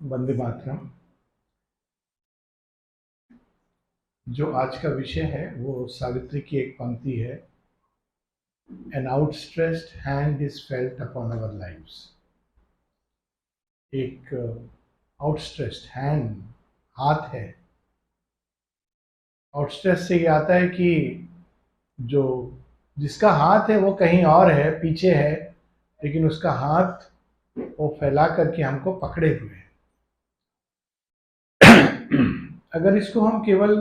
वंदे मातरम। जो आज का विषय है वो सावित्री की एक पंक्ति है, an outstretched hand is felt upon our lives. एक आउटस्ट्रेच्ड हैंड, हाथ है। आउटस्ट्रेच से ये आता है कि जो जिसका हाथ है वो कहीं और है, पीछे है, लेकिन उसका हाथ वो फैला करके हमको पकड़े हुए है। अगर इसको हम केवल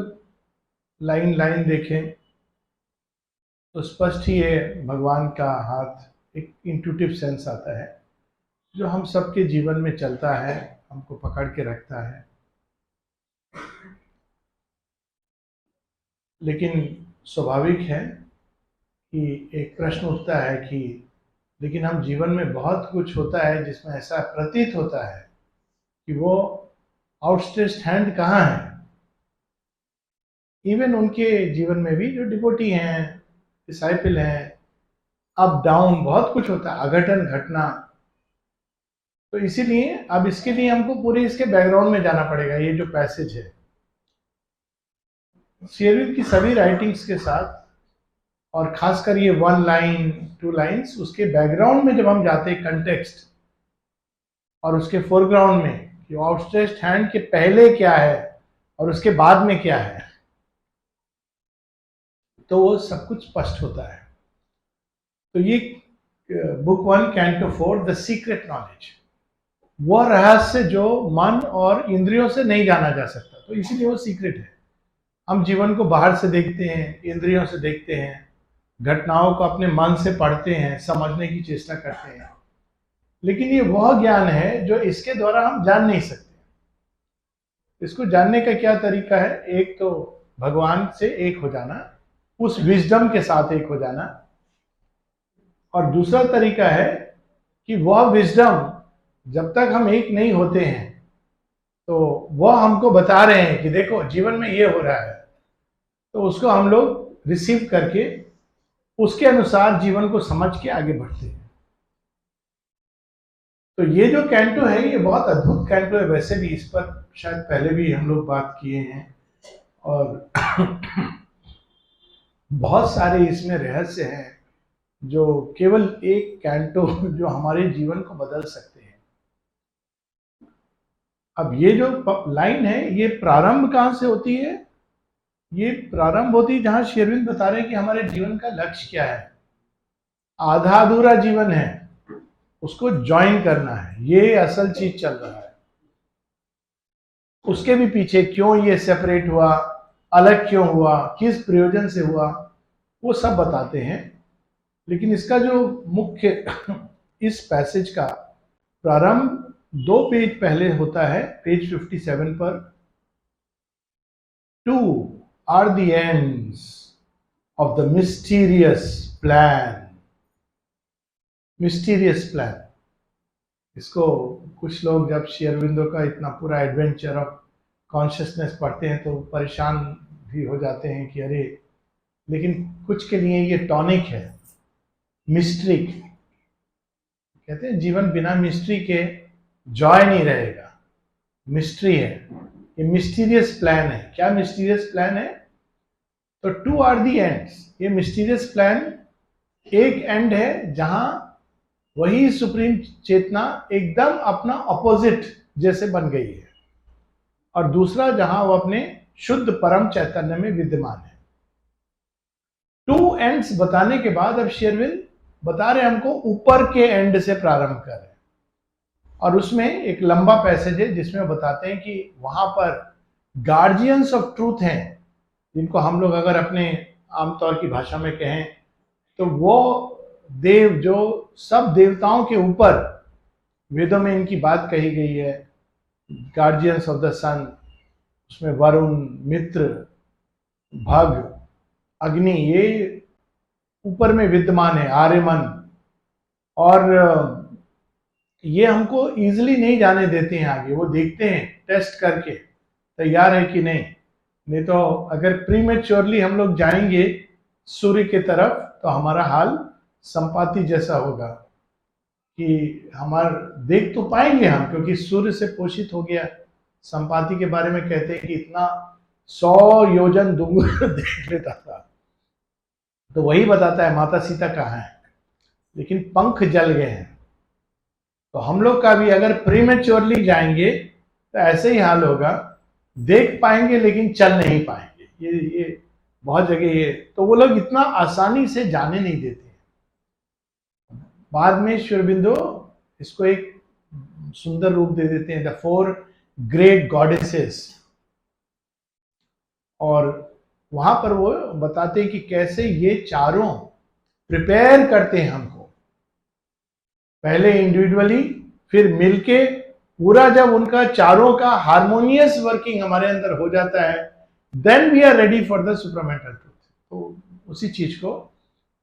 लाइन लाइन देखें तो स्पष्ट ही है, भगवान का हाथ एक इंट्यूटिव सेंस आता है जो हम सबके जीवन में चलता है, हमको पकड़ के रखता है। लेकिन स्वाभाविक है कि एक प्रश्न उठता है कि लेकिन हम जीवन में बहुत कुछ होता है जिसमें ऐसा प्रतीत होता है कि वो आउटस्ट्रेच्ड हैंड कहाँ है। इवन उनके जीवन में भी जो डिवोटी हैं, डिसाइपल हैं, अप डाउन बहुत कुछ होता है, अघटन घटना। तो इसीलिए अब इसके लिए हमको पूरे इसके बैकग्राउंड में जाना पड़ेगा। ये जो पैसेज है शेरविन की सभी राइटिंग्स के साथ, और खासकर ये 1 लाइन 2 लाइन्स, उसके बैकग्राउंड में जब हम जाते हैं, कंटेक्स्ट और उसके फोरग्राउंड में कि आउटस्ट्रेच्ड हैंड के पहले क्या है और उसके बाद में क्या है, तो वो सब कुछ स्पष्ट होता है। तो ये book 1 canto 4 the secret knowledge, वह रहस्य जो मन और इंद्रियों से नहीं जाना जा सकता, तो इसीलिए वो सीक्रेट है। हम जीवन को बाहर से देखते हैं, इंद्रियों से देखते हैं, घटनाओं को अपने मन से पढ़ते हैं, समझने की चेष्टा करते हैं, लेकिन ये वह ज्ञान है जो इसके द्वारा हम जान नहीं सकते। इसको जानने का क्या तरीका है? एक तो भगवान से एक हो जाना, उस विजडम के साथ एक हो जाना, और दूसरा तरीका है कि वह विजडम जब तक हम एक नहीं होते हैं तो वह हमको बता रहे हैं कि देखो जीवन में ये हो रहा है, तो उसको हम लोग रिसीव करके उसके अनुसार जीवन को समझ के आगे बढ़ते हैं। तो ये जो कैंटो है ये बहुत अद्भुत कैंटो है। वैसे भी इस पर शायद पहले भी हम लोग बात किए हैं, और बहुत सारे इसमें रहस्य हैं जो केवल एक कैंटो जो हमारे जीवन को बदल सकते हैं। अब ये जो लाइन है ये प्रारंभ कहाँ से होती है? ये प्रारंभ होती है जहां शेरविन बता रहे हैं कि हमारे जीवन का लक्ष्य क्या है। आधा अधूरा जीवन है, उसको ज्वाइन करना है, ये असल चीज चल रहा है। उसके भी पीछे क्यों ये सेपरेट हुआ, अलग क्यों हुआ, किस प्रयोजन से हुआ, वो सब बताते हैं। लेकिन इसका जो मुख्य इस पैसेज का प्रारंभ 2 पेज पहले होता है, पेज 57 पर। 2 are the ends of the mysterious plan. Mysterious plan, इसको कुछ लोग जब श्री अरविंदो का इतना पूरा एडवेंचर ऑफ कॉन्शियसनेस पढ़ते हैं तो परेशान भी हो जाते हैं कि अरे, लेकिन कुछ के लिए ये टॉनिक है। मिस्ट्री कहते हैं, जीवन बिना मिस्ट्री के जॉय नहीं रहेगा। मिस्ट्री है, ये मिस्टीरियस प्लान है। क्या मिस्टीरियस प्लान है? तो 2 आर दी एंड्स। ये मिस्टीरियस प्लान एक एंड है जहां वही सुप्रीम चेतना एकदम अपना ऑपोजिट जैसे बन गई है, और दूसरा जहां वो अपने शुद्ध परम चैतन्य में विद्यमान है। 2 एंड्स बताने के बाद अब शेरविन बता रहे हमको ऊपर के एंड से प्रारंभ करें, और उसमें एक लंबा पैसेज है जिसमें बताते हैं कि वहां पर गार्जियंस ऑफ ट्रूथ हैं, जिनको हम लोग अगर अपने आमतौर की भाषा में कहें तो वो देव जो सब देवताओं के ऊपर, वेदों में इनकी बात कही गई है, गार्जियंस ऑफ द सन, उसमें वरुण, मित्र, भग, अग्नि, ये ऊपर में विद्यमान है, आर्यमन। और ये हमको इजीली नहीं जाने देते हैं आगे, वो देखते हैं टेस्ट करके तैयार है कि नहीं। नहीं तो अगर प्रीमेच्योरली हम लोग जाएंगे सूर्य की तरफ तो हमारा हाल संपाति जैसा होगा, कि हमार देख तो पाएंगे हम, क्योंकि सूर्य से पोषित हो गया। संपाति के बारे में कहते हैं कि इतना 100 योजन दूर देख लेता था। तो वही बताता है माता सीता कहाँ है, लेकिन पंख जल गए हैं। तो हम लोग का भी अगर प्रीमेच्योरली जाएंगे तो ऐसे ही हाल होगा, देख पाएंगे लेकिन चल नहीं पाएंगे। ये बहुत जगह ये, तो वो लोग इतना आसानी से जाने नहीं देते। बाद में श्री अरबिंदो इसको एक सुंदर रूप दे देते हैं, द 4 ग्रेट गॉडेसेस। और वहां पर वो बताते हैं कि कैसे ये चारों प्रिपेयर करते हैं हमको, पहले इंडिविजुअली फिर मिलके, पूरा जब उनका चारों का हार्मोनियस वर्किंग हमारे अंदर हो जाता है, then we are ready for the supramental truth. तो उसी चीज को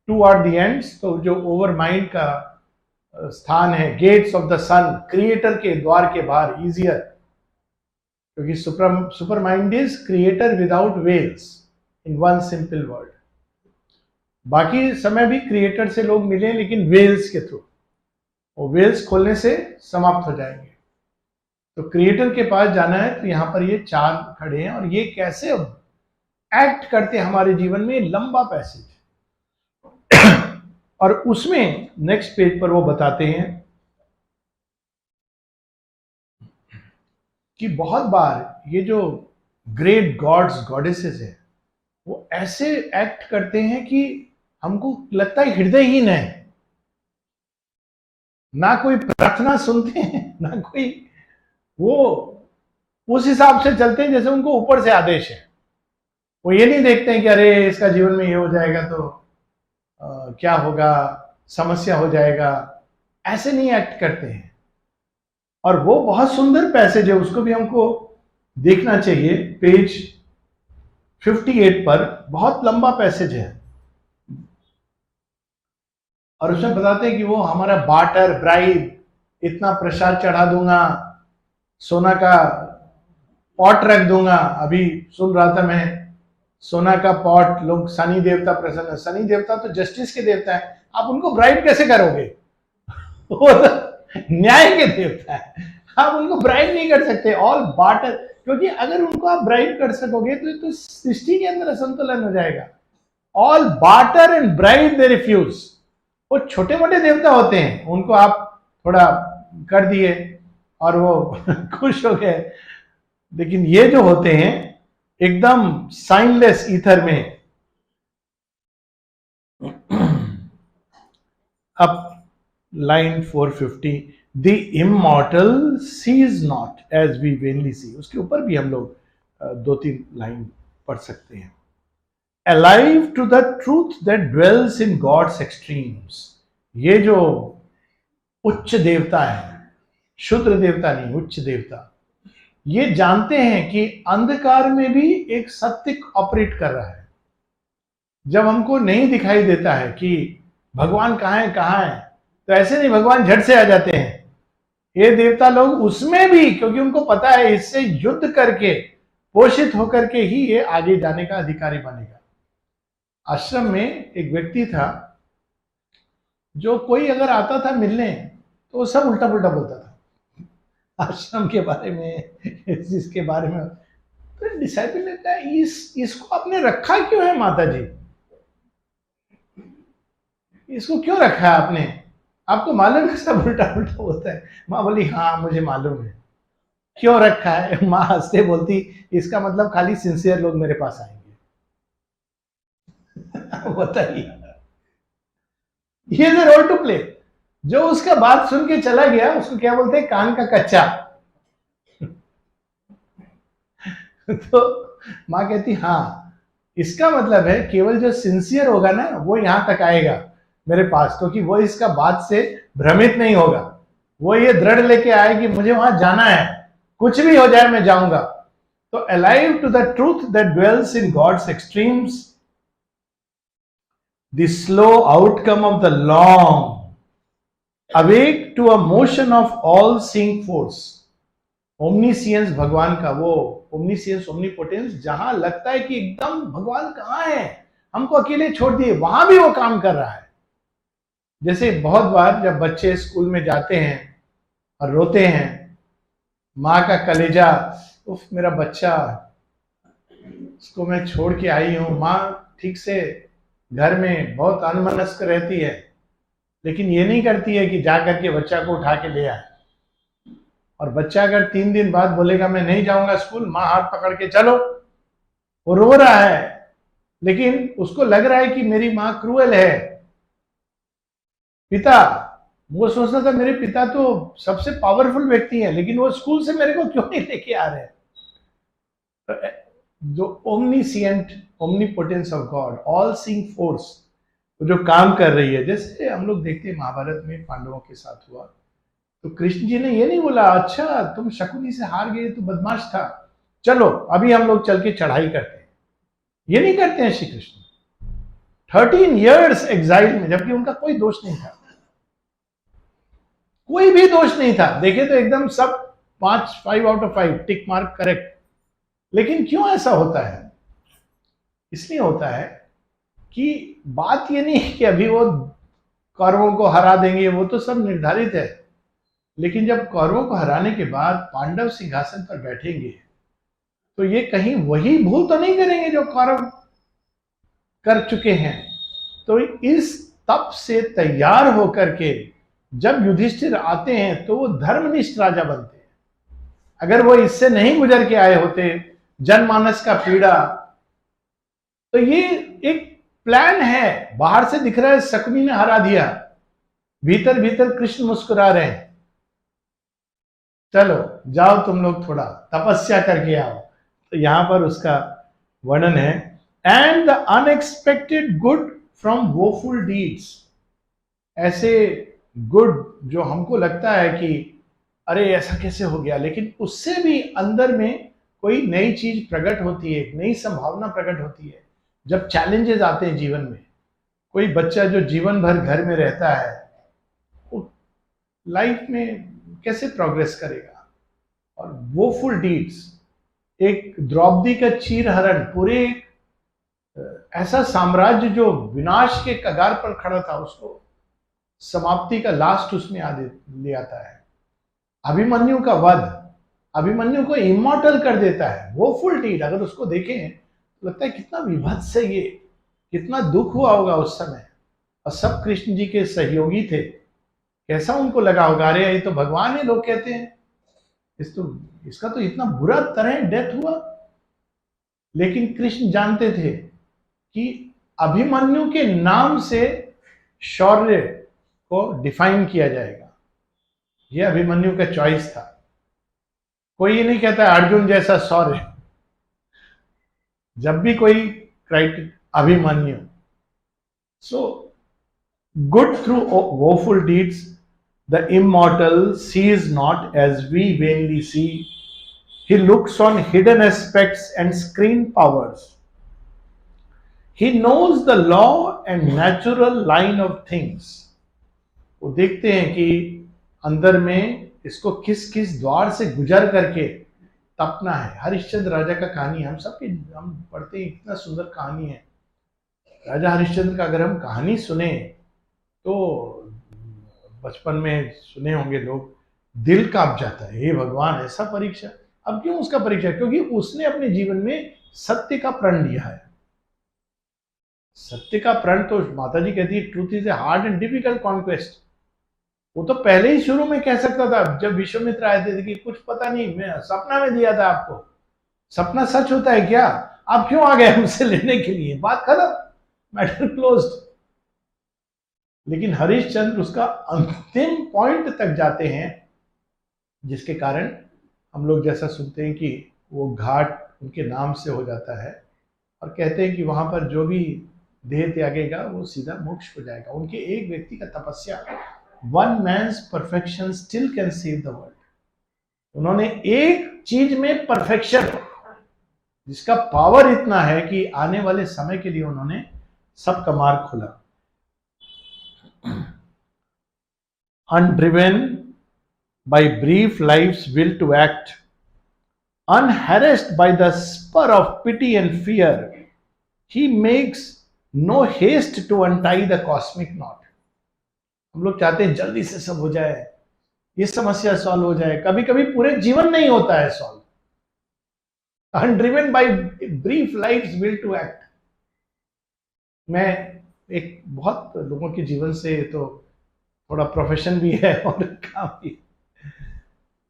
टू आर द एंड्स, तो जो ओवर माइंड का स्थान है, gates of the sun, creator के द्वार के बाहर, इजियर, क्योंकि super mind is creator without veils, in one simple word. बाकी समय भी क्रिएटर से लोग मिले, लेकिन वेल्स के थ्रू, वो वेल्स खोलने से समाप्त हो जाएंगे। तो क्रिएटर के पास जाना है, तो यहां पर ये 4 खड़े हैं, और ये कैसे एक्ट करते हैं हमारे जीवन में, लंबा पैसेज। और उसमें नेक्स्ट पेज पर वो बताते हैं कि बहुत बार ये जो ग्रेट गॉड्स गॉडेसेस है, वो ऐसे एक्ट करते हैं कि हमको लगता है हृदयहीन है, ना कोई प्रार्थना सुनते हैं, ना कोई, वो उस हिसाब से चलते हैं जैसे उनको ऊपर से आदेश है। वो ये नहीं देखते हैं कि अरे इसका जीवन में ये हो जाएगा तो क्या होगा, समस्या हो जाएगा, ऐसे नहीं एक्ट करते हैं। और वो बहुत सुंदर पैसेज है, उसको भी हमको देखना चाहिए। पेज 58 पर बहुत लंबा पैसेज है, और उसमें बताते हैं कि वो हमारा बाटर, ब्राइब, इतना प्रसाद चढ़ा दूंगा, सोना का पॉट रख दूंगा। अभी सुन रहा था मैं, सोना का पॉट, लोग शनि देवता प्रसन्न है, शनि देवता तो जस्टिस के देवता है, आप उनको ब्राइब कैसे करोगे? वो तो न्याय के देवता है, आप उनको ब्राइब नहीं कर सकते। ऑल बाटर, क्योंकि अगर उनको आप ब्राइब कर सकोगे तो सृष्टि के अंदर असंतुलन हो जाएगा। All barter and bribe they refuse. वो छोटे मोटे देवता होते हैं, उनको आप थोड़ा कर दिए और वो खुश हो गए, लेकिन ये जो होते हैं एकदम साइनलेस ईथर में। अब line 450, the immortal sees not as we vainly see, उसके ऊपर भी हम लोग 2-3 लाइन पढ़ सकते हैं। Alive to the truth that dwells in God's extremes, ये जो उच्च देवता है, शुद्र देवता नहीं, उच्च देवता, ये जानते हैं कि अंधकार में भी एक सत्य ऑपरेट कर रहा है। जब हमको नहीं दिखाई देता है कि भगवान कहाँ है, तो ऐसे नहीं भगवान झट से आ जाते हैं। ये देवता लोग उसमें भी, क्योंकि उनको पता है इससे युद्ध करके, पोषित होकर के ही ये आगे जाने का अधिकारी बनेगा। आश्रम में एक व्यक्ति था, जो कोई अगर आता था मिलने तो वो सब उल्टा पुल्टा बोलता था आश्रम के बारे में, इसके बारे में। तो डिसाइपल ने कहा, इसको आपने रखा क्यों है माता जी? इसको क्यों रखा है आपने? आपको मालूम है सब उल्टा पुल्टा बोलता है? माँ बोली, हाँ मुझे मालूम है। क्यों रखा है? माँ हंसते बोलती, इसका मतलब खाली सिंसियर लोग मेरे पास आएंगे। बताइए, ये रोल टू प्ले। जो उसका बात सुन के चला गया, उसको क्या बोलते हैं? कान का कच्चा। तो माँ कहती, हाँ इसका मतलब है केवल जो सिंसियर होगा ना, वो यहां तक आएगा मेरे पास, क्योंकि वो इसका बात से भ्रमित नहीं होगा। वो ये दृढ़ लेके आए कि मुझे वहां जाना है, कुछ भी हो जाए मैं जाऊंगा। तो alive to the truth that dwells in God's extremes, the slow outcome of the long, awake to a motion of all seeing force. Omniscience भगवान का, वो ओमनीसियंस ओमनीपोटेंस, जहां लगता है कि एकदम भगवान कहाँ है, हमको अकेले छोड़ दिए, वहां भी वो काम कर रहा है। जैसे बहुत बार जब बच्चे स्कूल में जाते हैं और रोते हैं, माँ का कलेजा, उफ मेरा बच्चा, उसको मैं छोड़ के आई हूँ। माँ ठीक से घर में बहुत अनमनस्क रहती है, लेकिन ये नहीं करती है कि जा करके बच्चा को उठा के ले आए। और बच्चा अगर 3 दिन बाद बोलेगा मैं नहीं जाऊंगा स्कूल, माँ हाथ पकड़ के चलो, वो रो रहा है, लेकिन उसको लग रहा है कि मेरी माँ क्रूएल है। पिता, वो सोचता था मेरे पिता तो सबसे पावरफुल व्यक्ति है, लेकिन वो स्कूल से मेरे को क्यों नहीं लेके आ रहे। तो जो omniscient omnipotence of God, all seeing force, जो काम कर रही है, जैसे हम लोग देखते हैं महाभारत में पांडवों के साथ हुआ, तो कृष्ण जी ने ये नहीं बोला अच्छा तुम शकुनी से हार गए तो बदमाश था, चलो अभी हम लोग चल के चढ़ाई करते हैं। ये नहीं करते हैं श्री कृष्ण। 13 years एग्जाइल में, जबकि उनका कोई दोष नहीं था, कोई भी दोष नहीं था। देखे तो एकदम सब 5 out of 5 tick mark correct. लेकिन क्यों ऐसा होता है? इसलिए होता है कि बात ये नहीं है कि अभी वो कौरवों को हरा देंगे, वो तो सब निर्धारित है। लेकिन जब कौरवों को हराने के बाद पांडव सिंहासन पर बैठेंगे, तो ये कहीं वही भूल तो नहीं करेंगे जो कौरव कर चुके हैं। तो इस तप से तैयार होकर के जब युधिष्ठिर आते हैं तो वो धर्मनिष्ठ राजा बनते हैं। अगर वो इससे नहीं गुजर के आए होते, जनमानस का पीड़ा, तो ये एक प्लान है। बाहर से दिख रहा है शकुनी ने हरा दिया, भीतर भीतर कृष्ण मुस्कुरा रहे हैं, चलो जाओ तुम लोग थोड़ा तपस्या करके आओ। तो यहां पर उसका वर्णन है, and the unexpected good from woeful deeds. ऐसे गुड जो हमको लगता है कि अरे ऐसा कैसे हो गया, लेकिन उससे भी अंदर में कोई नई चीज प्रकट होती है, नई संभावना प्रकट होती है। जब चैलेंजेस आते हैं जीवन में, कोई बच्चा जो जीवन भर घर में रहता है, वो लाइफ में कैसे प्रोग्रेस करेगा। और वोफुल डीड्स, एक द्रौपदी का चीरहरण, पूरे ऐसा साम्राज्य जो विनाश के कगार पर खड़ा था, उसको समाप्ति का लास्ट उसमें ले आता है। अभिमन्यु का वध, अभिमन्यु को इमॉर्टल कर देता है। वो फुल डीड अगर उसको देखें तो लगता है कितना विभत्स है ये, कितना दुख हुआ होगा उस समय। और सब कृष्ण जी के सहयोगी थे, कैसा उनको लगा होगा, अरे ये तो भगवान है, लोग कहते हैं इसका तो इतना बुरा तरह डेथ हुआ। लेकिन कृष्ण जानते थे कि अभिमन्यु के नाम से शौर्य को डिफाइन किया जाएगा। यह अभिमन्यु का चॉइस था। कोई ये नहीं कहता अर्जुन जैसा शौर्य, जब भी कोई criteria Abhimanyu. So good through woeful deeds the immortal sees not as we vainly see. He looks on hidden aspects and screen powers. He knows the law and natural line of things. वो देखते हैं कि अंदर में इसको किस किस द्वार से गुजर करके तपना है। हरिश्चंद्र राजा का कहानी हम पढ़ते हैं, इतना सुंदर कहानी है राजा हरिश्चंद्र का। अगर हम कहानी सुने तो बचपन में सुने होंगे लोग, दिल कांप जाता है, हे भगवान ऐसा परीक्षा। अब क्यों उसका परीक्षा? क्योंकि उसने अपने जीवन में सत्य का प्रण लिया है। सत्य का प्रण तो माता जी कहती है truth is a hard and difficult conquest. वो तो पहले ही शुरू में कह सकता था, जब विश्वामित्र आए थे कि कुछ पता नहीं, मैं सपना में दिया था आपको, सपना सच होता है क्या, आप क्यों आ गए हमसे लेने के लिए, बात खत्म, मैटर क्लोज्ड। लेकिन हरिश्चंद्र उसका अंतिम पॉइंट तक जाते हैं, जिसके कारण हम लोग जैसा सुनते हैं कि वो घाट उनके नाम से हो जाता है, और कहते हैं कि वहां पर जो भी देह त्यागेगा वो सीधा मोक्ष को जाएगा। उनके एक व्यक्ति का तपस्या, one man's perfection still can save the world. उन्होंने एक चीज में परफेक्शन, जिसका पावर इतना है कि आने वाले समय के लिए उन्होंने सबका मार्ग खोला। Undriven by brief life's will to act, unharassed by the spur of pity and fear, he makes no haste to untie the cosmic knot. हम लोग चाहते हैं जल्दी से सब हो जाए, ये समस्या सॉल्व हो जाए, कभी कभी पूरे जीवन नहीं होता है solve. Undriven by brief life's will to act. मैं एक बहुत लोगों के जीवन से तो थोड़ा प्रोफेशन भी है और काम भी।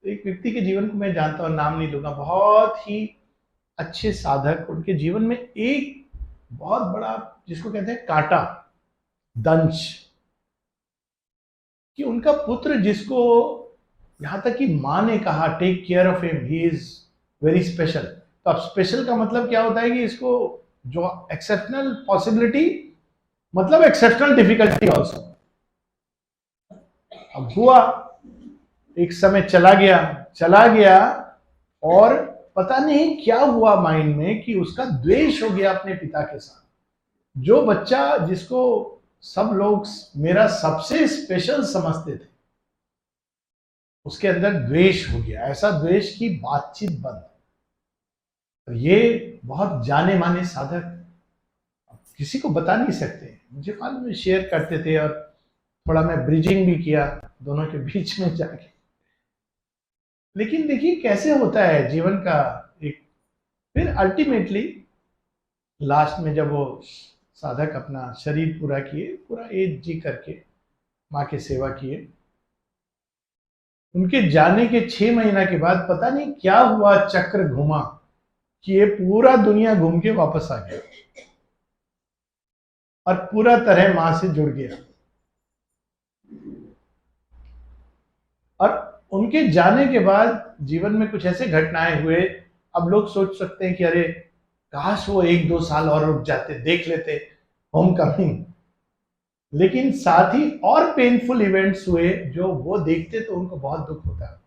एक व्यक्ति के जीवन को मैं जानता हूं, नाम नहीं लूंगा, बहुत ही अच्छे साधक, उनके जीवन में एक बहुत बड़ा जिसको कहते हैं कांटा, दंश, कि उनका पुत्र, जिसको यहां तक कि मां ने कहा take care of him, he is very special. तो अब स्पेशल का मतलब क्या होता है कि इसको जो एक्सेप्शनल पॉसिबिलिटी मतलब एक्सेप्शनल डिफिकल्टी ऑल्सो। अब हुआ, एक समय चला गया और पता नहीं क्या हुआ माइंड में कि उसका द्वेष हो गया अपने पिता के साथ। जो बच्चा जिसको सब लोग मेरा सबसे स्पेशल समझते थे, उसके अंदर द्वेष हो गया, ऐसा द्वेष की बातचीत बंद। तो ये बहुत जाने माने साधक किसी को बता नहीं सकते, मुझे मालूम है, शेयर करते थे और थोड़ा मैं ब्रिजिंग भी किया दोनों के बीच में जाके। लेकिन देखिए कैसे होता है जीवन का एक, फिर अल्टीमेटली लास्ट में जब वो साधक अपना शरीर पूरा किए, पूरा एज जी करके माँ की सेवा किए, उनके जाने के 6 महीना के बाद पता नहीं क्या हुआ, चक्र घुमा कि ये पूरा दुनिया घूम के वापस आ गया और पूरा तरह मां से जुड़ गया। और उनके जाने के बाद जीवन में कुछ ऐसे घटनाएं हुए, अब लोग सोच सकते हैं कि अरे काश वो 1-2 साल और रुक जाते, देख लेते होम कमिंग। लेकिन साथ ही और पेनफुल इवेंट्स हुए जो वो देखते तो उनको बहुत दुख होता।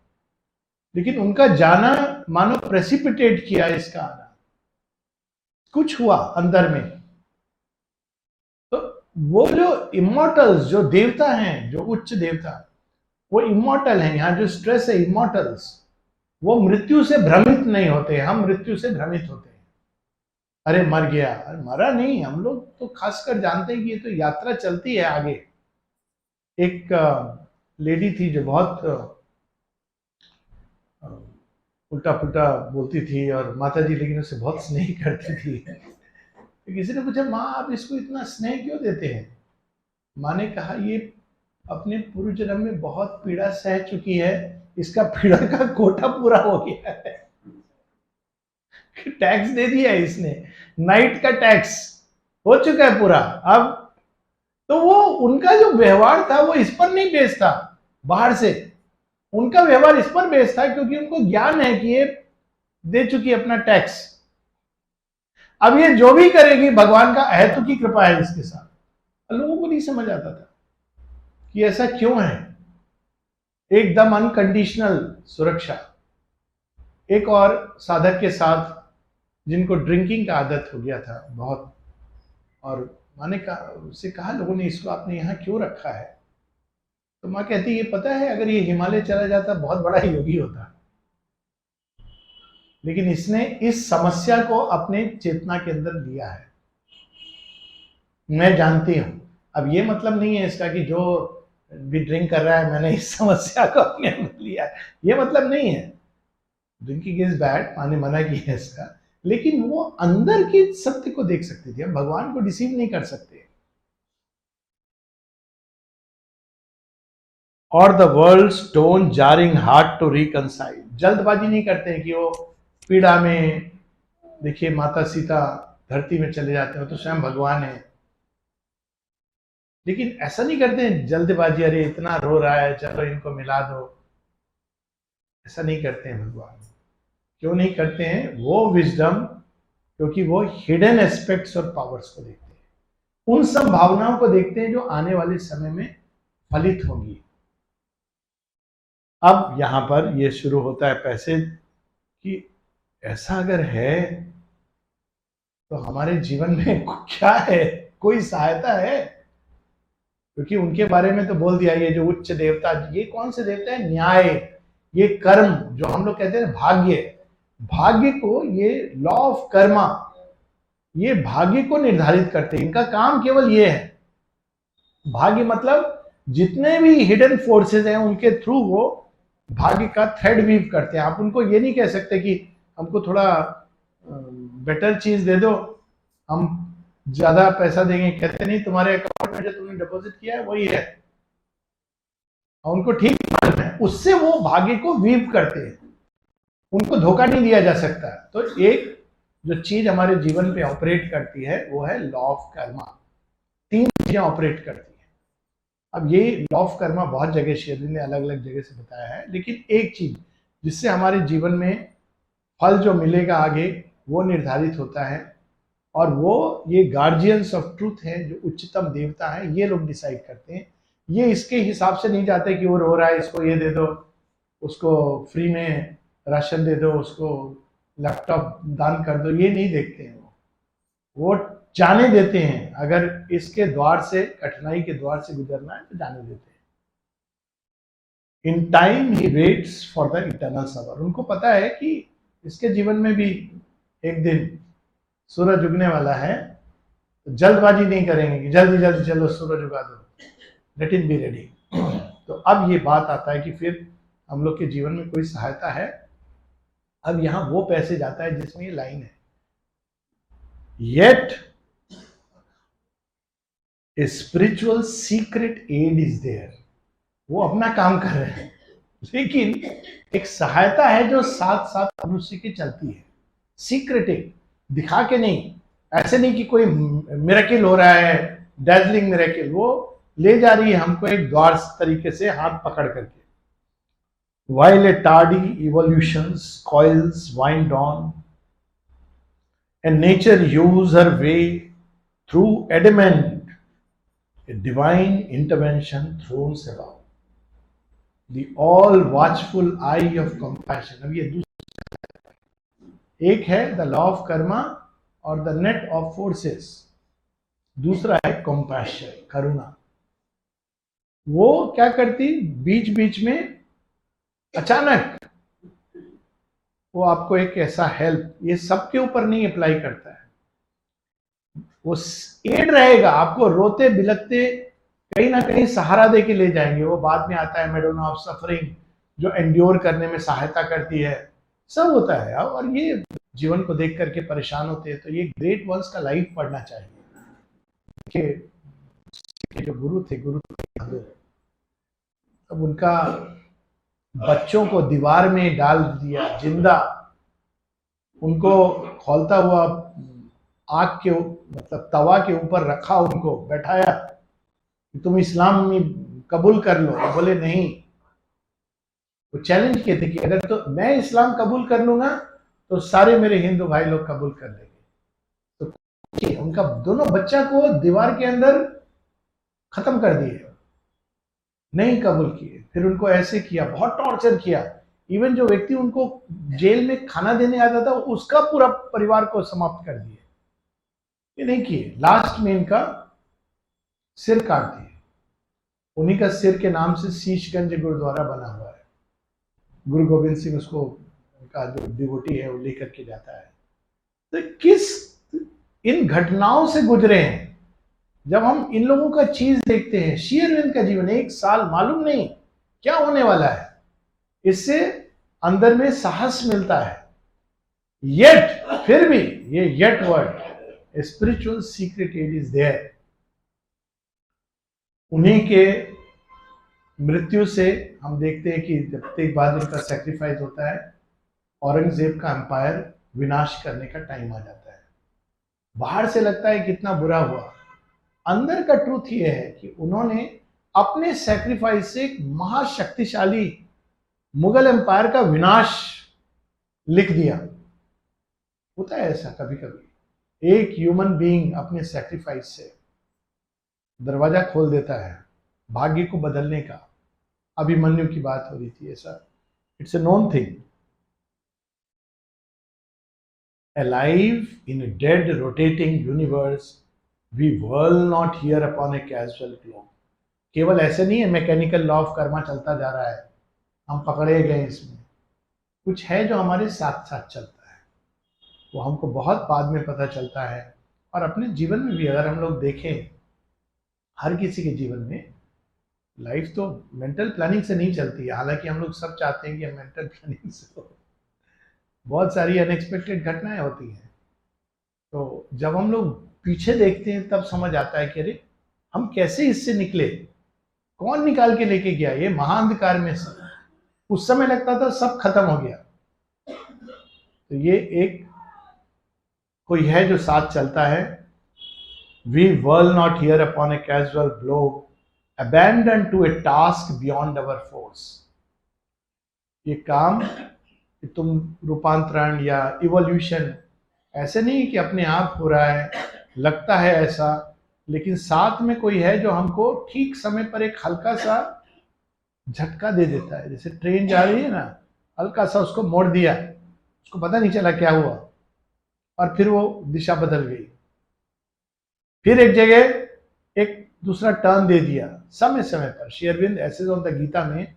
लेकिन उनका जाना मानो प्रेसिपिटेट किया इसका आना, कुछ हुआ अंदर में। तो वो जो इमॉर्टल्स, जो देवता हैं, जो उच्च देवता, वो इमॉर्टल हैं। यहाँ जो स्ट्रेस है, इमॉर्टल्स, वो मृत्यु से भ्रमित नहीं होते, हम मृत्यु से भ्रमित होते हैं। अरे मर गया, अरे मरा नहीं, हम लोग तो खासकर जानते हैं कि ये तो यात्रा चलती है आगे। एक लेडी थी जो बहुत उल्टा पुल्टा बोलती थी और माता जी लेकिन उसे बहुत स्नेह करती थी। तो किसी ने पूछा, माँ आप इसको इतना स्नेह क्यों देते हैं? माँ ने कहा, ये अपने पूर्व जन्म में बहुत पीड़ा सह चुकी है, इसका पीड़ा का कोटा पूरा हो गया है। टैक्स दे दिया इसने, नाइट का टैक्स हो चुका है पूरा। अब तो वो उनका जो व्यवहार था वो इस पर नहीं बेस्ड था, बाहर से उनका व्यवहार इस पर बेस्ड था क्योंकि उनको ज्ञान है कि ये दे चुकी अपना टैक्स, अब ये जो भी करेगी भगवान का अहेतु की कृपा है इसके साथ। लोगों को नहीं समझ आता था कि ऐसा क्यों है, एकदम अनकंडीशनल सुरक्षा। एक और साधक के साथ जिनको ड्रिंकिंग का आदत हो गया था बहुत, और माँ ने कहा, उससे कहा लोगों ने, इसको आपने यहाँ क्यों रखा है? तो माँ कहती, ये पता है अगर ये हिमालय चला जाता बहुत बड़ा योगी होता, लेकिन इसने इस समस्या को अपने चेतना के अंदर लिया है। मैं जानती हूं, अब ये मतलब नहीं है इसका कि जो भी ड्रिंक कर रहा है मैंने इस समस्या को अपने अंदर लिया, ये मतलब नहीं है। ड्रिंकिंग इज बैड, माने मना किया है इसका, लेकिन वो अंदर की सत्य को देख सकती थी। हम भगवान को डिसीव नहीं कर सकते। और the world stone jarring heart to reconcile, जल्दबाजी नहीं करते हैं कि वो पीड़ा में, देखिए माता सीता धरती में चले जाते हैं तो स्वयं भगवान है, लेकिन ऐसा नहीं करते हैं जल्दबाजी, अरे इतना रो रहा है चलो इनको मिला दो, ऐसा नहीं करते हैं भगवान। क्यों नहीं करते हैं? वो विजडम, क्योंकि वो हिडन एस्पेक्ट्स और पावर्स को देखते हैं, उन सब भावनाओं को देखते हैं जो आने वाले समय में फलित होंगी। अब यहां पर ये शुरू होता है पैसे कि ऐसा अगर है तो हमारे जीवन में क्या है, कोई सहायता है? क्योंकि उनके बारे में तो बोल दिया, ये जो उच्च देवता, ये कौन से देवता है? न्याय, ये कर्म, जो हम लोग कहते हैं भाग्य, भाग्य को, ये लॉ ऑफ कर्मा, ये भाग्य को निर्धारित करते हैं। इनका काम केवल ये है। भाग्य मतलब जितने भी हिडन फोर्सेस हैं उनके थ्रू वो भाग्य का थ्रेड वीव करते हैं। आप उनको ये नहीं कह सकते कि हमको थोड़ा बेटर चीज दे दो, हम ज्यादा पैसा देंगे। कहते नहीं, तुम्हारे अकाउंट में जो तुमने डिपॉजिट किया है वही है, और उनको ठीक मालूम है, उससे वो भाग्य को वीव करते हैं, उनको धोखा नहीं दिया जा सकता। तो एक जो चीज हमारे जीवन पे ऑपरेट करती है वो है लॉ ऑफ कर्मा। तीन चीजें ऑपरेट करती है। अब ये लॉ ऑफ कर्मा बहुत जगह शेरविंद ने अलग अलग जगह से बताया है, लेकिन एक चीज जिससे हमारे जीवन में फल जो मिलेगा आगे वो निर्धारित होता है, और वो ये गार्जियंस ऑफ ट्रूथ है, जो उच्चतम देवता है, ये लोग डिसाइड करते हैं। ये इसके हिसाब से नहीं जाते कि वो रो रहा है, इसको ये दे दो, उसको फ्री में राशन दे दो, उसको लैपटॉप दान कर दो, ये नहीं देखते हैं। वो जाने देते हैं, अगर इसके द्वार से, कठिनाई के द्वार से गुजरना है तो जाने देते हैं। In time he waits for the eternal सबर। उनको पता है कि इसके जीवन में भी एक दिन सूरज उगने वाला है, तो जल्दबाजी नहीं करेंगे कि जल्दी जल्दी चलो सूरज उगा दो, लेट इट बी रेडी। तो अब ये बात आता है कि फिर हम लोग के जीवन में कोई सहायता है। अब यहां वो पैसे जाता है जिसमें ये लाइन है, yet a spiritual secret aid is there. वो अपना काम कर रहे हैं, लेकिन एक सहायता है जो साथ साथ मनुष्य की चलती है। सीक्रेट एड, दिखा के नहीं, ऐसे नहीं कि कोई मिरेकल हो रहा है, डैजलिंग मिरेकल, वो ले जा रही है हमको एक द्वार तरीके से हाथ पकड़ करके। While a tardy evolution's coils wind on, and nature use her way through adamant, a divine intervention thrones above, the all watchful eye of compassion। अब ये दूसरा, एक है द लॉ ऑफ कर्मा और द नेट ऑफ फोर्सेस, दूसरा है compassion, करुणा। वो क्या करती, बीच बीच में अचानक वो आपको एक ऐसा हेल्प, ये सबके ऊपर नहीं अप्लाई करता है, वो एड रहेगा, आपको रोते बिलखते कहीं ना कहीं सहारा दे के ले जाएंगे। वो बाद में आता है मेडोना ऑफ सफरिंग, जो एंड्योर करने में सहायता करती है, सब होता है। और ये जीवन को देख करके परेशान होते हैं, तो ये ग्रेट वंस का लाइफ पढ़ना चाहिए। कि जो गुरु थे, गुरु अब उनका बच्चों को दीवार में डाल दिया जिंदा, उनको खौलता हुआ आग के, मतलब तवा के ऊपर रखा, उनको बैठाया कि तुम इस्लाम में कबूल कर लो। बोले नहीं। वो चैलेंज किए थे कि अगर तो मैं इस्लाम कबूल कर लूंगा तो सारे मेरे हिंदू भाई लोग कबूल कर लेंगे। तो उनका दोनों बच्चा को दीवार के अंदर खत्म कर दिए, नहीं कबूल किए। फिर उनको ऐसे किया, बहुत टॉर्चर किया। इवन जो व्यक्ति उनको जेल में खाना देने आता था, उसका पूरा परिवार को समाप्त कर दिए, ये नहीं किए। लास्ट में इनका सिर काट दिए। उन्हीं का सिर के नाम से शीशगंज गुरुद्वारा बना हुआ है। गुरु गोविंद सिंह उसको, उनका जो डिवोटी है, वो लेकर के जाता है। तो किस इन घटनाओं से गुजरे हैं। जब हम इन लोगों का चीज देखते हैं, श्री अरविंद का जीवन, एक साल मालूम नहीं क्या होने वाला है, इससे अंदर में साहस मिलता है। येट, फिर भी ये yet word, spiritual secret aid is there. उन्हीं के मृत्यु से हम देखते हैं कि जब तेग बहादुर का सैक्रिफाइस होता है, औरंगजेब का एम्पायर विनाश करने का टाइम आ जाता है। बाहर से लगता है कितना बुरा हुआ, अंदर का ट्रूथ ये है कि उन्होंने अपने सैक्रिफाइस से एक महाशक्तिशाली मुगल एम्पायर का विनाश लिख दिया। होता है ऐसा कभी कभी, एक ह्यूमन बीइंग अपने सैक्रिफाइस से दरवाजा खोल देता है भाग्य को बदलने का। अभिमन्यु की बात हो रही थी, ऐसा it's a known thing. Alive in a dead rotating universe, we whirl not here upon a casual globe। केवल ऐसे नहीं है मैकेनिकल लॉ ऑफ कर्मा चलता जा रहा है, हम पकड़े गए इसमें, कुछ है जो हमारे साथ साथ चलता है, वो हमको बहुत बाद में पता चलता है। और अपने जीवन में भी अगर हम लोग देखें, हर किसी के जीवन में लाइफ तो मेंटल प्लानिंग से नहीं चलती है, हालांकि हम लोग सब चाहते हैं कि हम मेंटल प्लानिंग से हो, बहुत सारी अनएक्सपेक्टेड घटनाएं होती हैं। तो जब हम लोग पीछे देखते हैं तब समझ आता है कि अरे हम कैसे इससे निकले, कौन निकाल के लेके गया ये महाअंधकार में से। उस समय लगता था सब खत्म हो गया, तो ये एक कोई है जो साथ चलता है। We whirl not here upon a casual globe, abandoned to a task beyond our force। ये काम कि तुम रूपांतरण या इवोल्यूशन ऐसे नहीं कि अपने आप हो रहा है, लगता है ऐसा, लेकिन साथ में कोई है जो हमको ठीक समय पर एक हल्का सा झटका दे देता है। जैसे ट्रेन जा रही है ना, हल्का सा उसको मोड़ दिया, उसको पता नहीं चला क्या हुआ, और फिर वो दिशा बदल गई, फिर एक जगह एक दूसरा टर्न दे दिया समय समय पर। Shri Aurobindo essays on the Gita में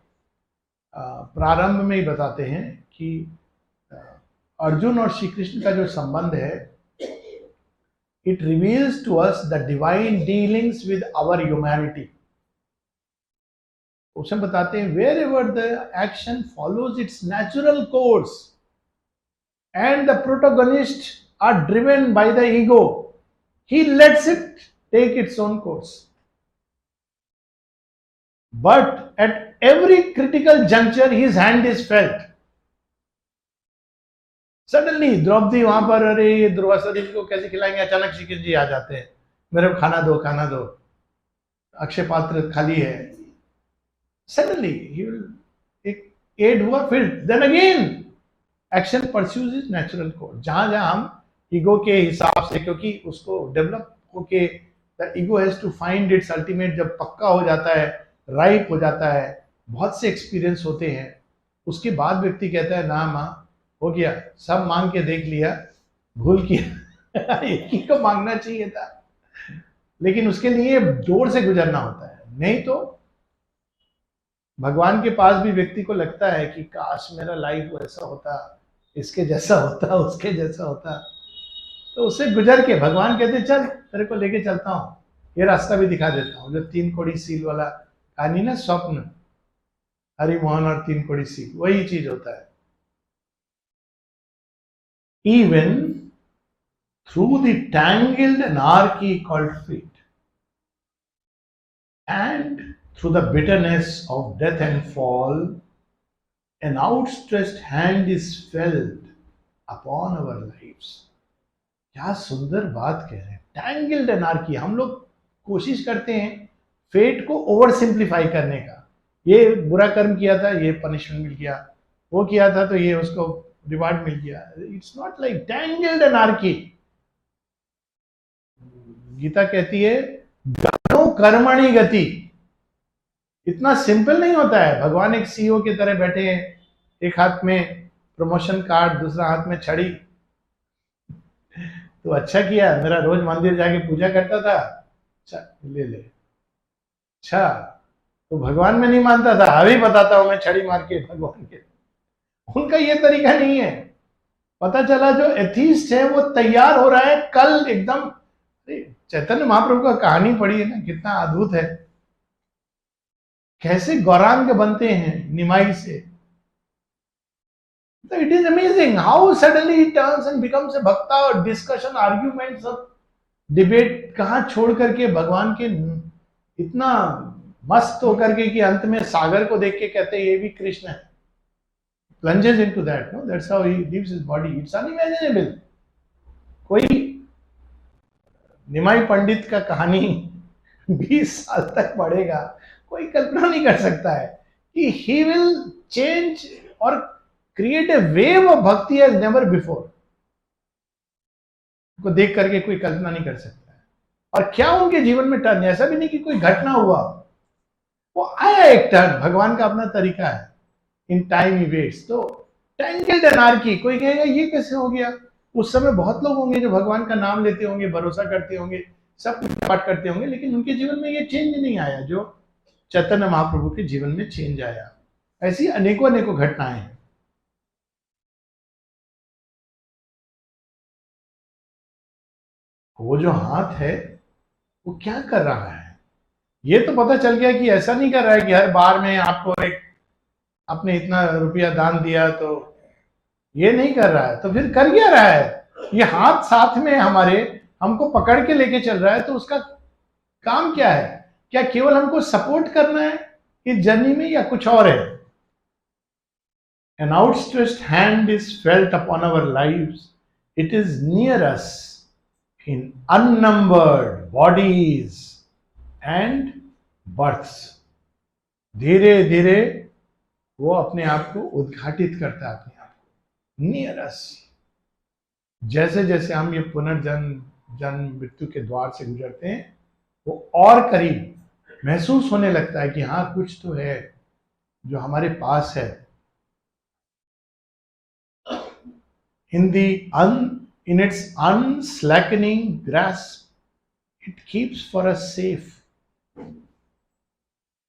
प्रारंभ में ही बताते हैं कि अर्जुन और श्री कृष्ण का जो संबंध है, it reveals to us the divine dealings with our humanity. उसमें बताते हैं wherever the action follows its natural course and the protagonist are driven by the ego, he lets it take its own course, but at every critical juncture his hand is felt। Suddenly Draupadi वहां पर, अरे ये दुर्वासा जी को कैसे खिलाएंगे, अचानक श्री कृष्ण जी आ जाते हैं, मेरे को खाना दो खाना दो, अक्षय पात्र खाली है, सडनली ही विल एक एड हुआ, फिर then again action pursues is natural course. जहां जहां हम ईगो के हिसाब से, क्योंकि उसको डेवलप होके the ego has to find its ultimate, जब पक्का हो जाता है, राइप हो जाता है, बहुत से एक्सपीरियंस होते हैं, उसके बाद व्यक्ति कहता है ना माँ हो गया, सब मांग के देख लिया, भूल किया एक ही को मांगना चाहिए था। लेकिन उसके लिए दौड़ से गुजरना होता है, नहीं तो भगवान के पास भी व्यक्ति को लगता है कि काश मेरा लाइफ वैसा होता, इसके जैसा होता, उसके जैसा होता, तो उससे गुजर के भगवान कहते चल तेरे को लेके चलता हूँ, ये रास्ता भी दिखा देता हूँ। जो 3 कोड़ी सील वाला कहानी ना, स्वप्न, हरि मोहन और 3 कोड़ी सील, वही चीज होता है। Even through the tangled anarchy called fate, and through the bitterness of death and fall, an outstretched hand is felt upon our lives। क्या सुंदर बात कह रहे हैं, टैंगल्ड एनार्की। हम लोग कोशिश करते हैं फेट को ओवर सिंप्लीफाई करने का, ये बुरा कर्म किया था ये पनिशमेंट मिल गया, वो किया था तो ये उसको रिवार्ड मिल गया। It's not like tangled anarchy. Gita कहती है गणो कर्मणि गति, इतना सिंपल नहीं होता है। भगवान एक सीईओ की तरह बैठे हैं, एक हाथ में प्रमोशन कार्ड, दूसरा हाथ में छड़ी, तो अच्छा किया मेरा रोज मंदिर जाके पूजा करता था, अच्छा ले ले, अच्छा तो भगवान में नहीं मानता था, अभी बताता हूं मैं छड़ी मार के भगवान के। उनका ये तरीका नहीं है। पता चला जो एथीस्ट है वो तैयार हो रहा है कल एकदम। चैतन्य महाप्रभु का कहानी पढ़ी है ना, कितना अद्भुत है, कैसे गौरांग बनते हैं निमाई से। So it is amazing how suddenly he turns and becomes a bhakta, और डिस्कशन, आर्ग्यूमेंट, सब डिबेट कहाँ छोड़ करके भगवान के इतना मस्त होकर के कि अंत में सागर को देख के कहते हैं ये भी कृष्ण है। plunges into that, no, that's how he leaves his body, it's unimaginable। कोई निमाई पंडित का कहानी 20 साल तक पढ़ेगा, कोई कल्पना नहीं कर सकता है कि he will change और create a wave of bhakti as never before। को देख करके कोई कल्पना नहीं कर सकता है। और क्या उनके जीवन में टर्न, ऐसा भी नहीं कि कोई घटना हुआ, वो आया एक टर्न, भगवान का अपना तरीका है, इन टाइम ही वेट्स। तो टेंगल्ड एनार्की, कोई कहेगा ये कैसे हो गया। उस समय बहुत लोग होंगे जो भगवान का नाम लेते होंगे, भरोसा करते होंगे, सब कुछ पाठ करते होंगे, लेकिन उनके जीवन में ये चेंज नहीं आया जो चैतन्य महाप्रभु के जीवन में चेंज आया। ऐसी अनेकों अनेकों घटनाएं हैं। वो जो हाथ है वो क्या कर रहा है, ये तो पता चल गया कि ऐसा नहीं कर रहा है कि हर बार में आपको एक, आपने इतना रुपया दान दिया तो ये नहीं कर रहा है, तो फिर कर क्या रहा है। ये हाथ साथ में हमारे, हमको पकड़ के लेके चल रहा है, तो उसका काम क्या है। क्या केवल हमको सपोर्ट करना है इस जर्नी में, या कुछ और है। An outstretched hand is felt upon our lives. It is near us in unnumbered bodies and births. धीरे धीरे वो अपने आप को उद्घाटित करता है, अपने आप को नियर अस। जैसे जैसे हम ये पुनर्जन्म जन्म मृत्यु के द्वार से गुजरते हैं, वो और करीब महसूस होने लगता है कि हाँ कुछ तो है जो हमारे पास है। In its unslackening grasp, it keeps for us safe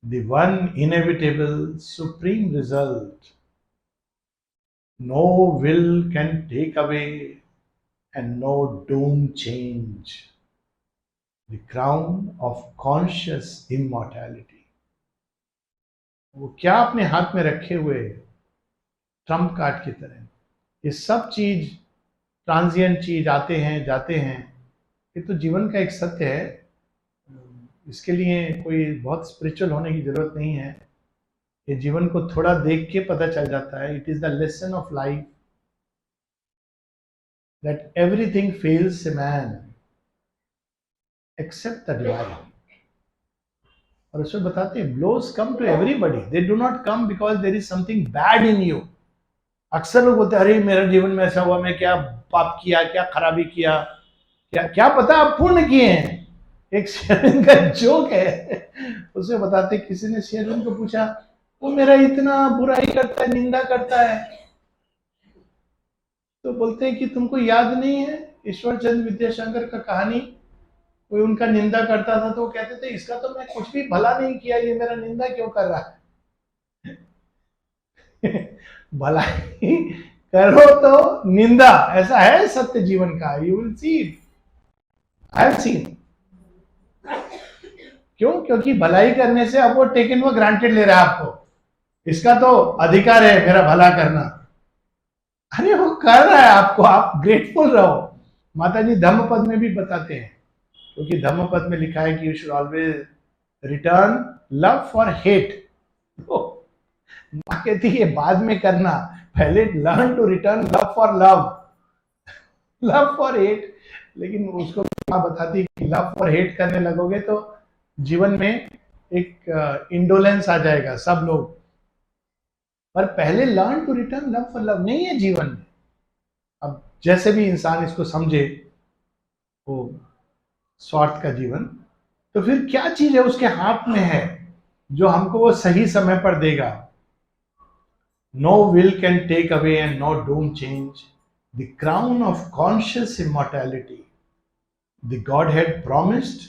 the one inevitable supreme result no will can take away and no doom change, the crown of conscious immortality. वो क्या अपने हाथ में रखे हुए ट्रम्प कार्ड की तरह। ये सब चीज ट्रांजिएंट चीज, आते हैं जाते हैं, ये तो जीवन का एक सत्य है। इसके लिए कोई बहुत स्पिरिचुअल होने की जरूरत नहीं है, ये जीवन को थोड़ा देख के पता चल जाता है। It is the lesson of life that everything fails a man except the divine. और उसमें बताते हैं blows come to everybody, they do not come because there is something bad in you. अक्सर लोग बोलते हैं अरे मेरे जीवन में ऐसा हुआ, मैं क्या पाप किया, क्या खराबी किया, क्या क्या पता आप पुण्य किए हैं। एक शेरविन का जोक है, उसमें बताते किसी ने शेरविन को पूछा, वो मेरा इतना बुराई करता है, निंदा करता है, तो बोलते हैं कि तुमको याद नहीं है ईश्वर चंद्र विद्याशंकर का कहानी। कोई उनका निंदा करता था तो वो कहते थे इसका तो मैं कुछ भी भला नहीं किया, ये मेरा निंदा क्यों कर रहा है। भलाई करो तो निंदा, ऐसा है सत्य जीवन का। You will see, I have seen. क्यों? क्योंकि भलाई करने से अब वो टेकन वो ग्रांटेड ले रहा है आपको, इसका तो अधिकार है मेरा भला करना। अरे वो कर रहा है आपको, आप ग्रेटफुल रहो। माता जी धम्मपद में भी बताते हैं, क्योंकि धम्मपद में लिखा है कि you should always return love for hate. माँ कहती है बाद में करना, पहले learn to return love for love, love for hate. लेकिन उसको माँ बताती है कि लव फॉर हेट करने लगोगे तो जीवन में एक इंडोलेंस आ जाएगा सब लोग। पर पहले learn to return love for love नहीं है जीवन में। अब जैसे भी इंसान इसको समझे वो स्वार्थ का जीवन, तो फिर क्या चीज है उसके हाथ में है जो हमको वो सही समय पर देगा। No will can take away and no doom change the crown of conscious immortality the Godhead promised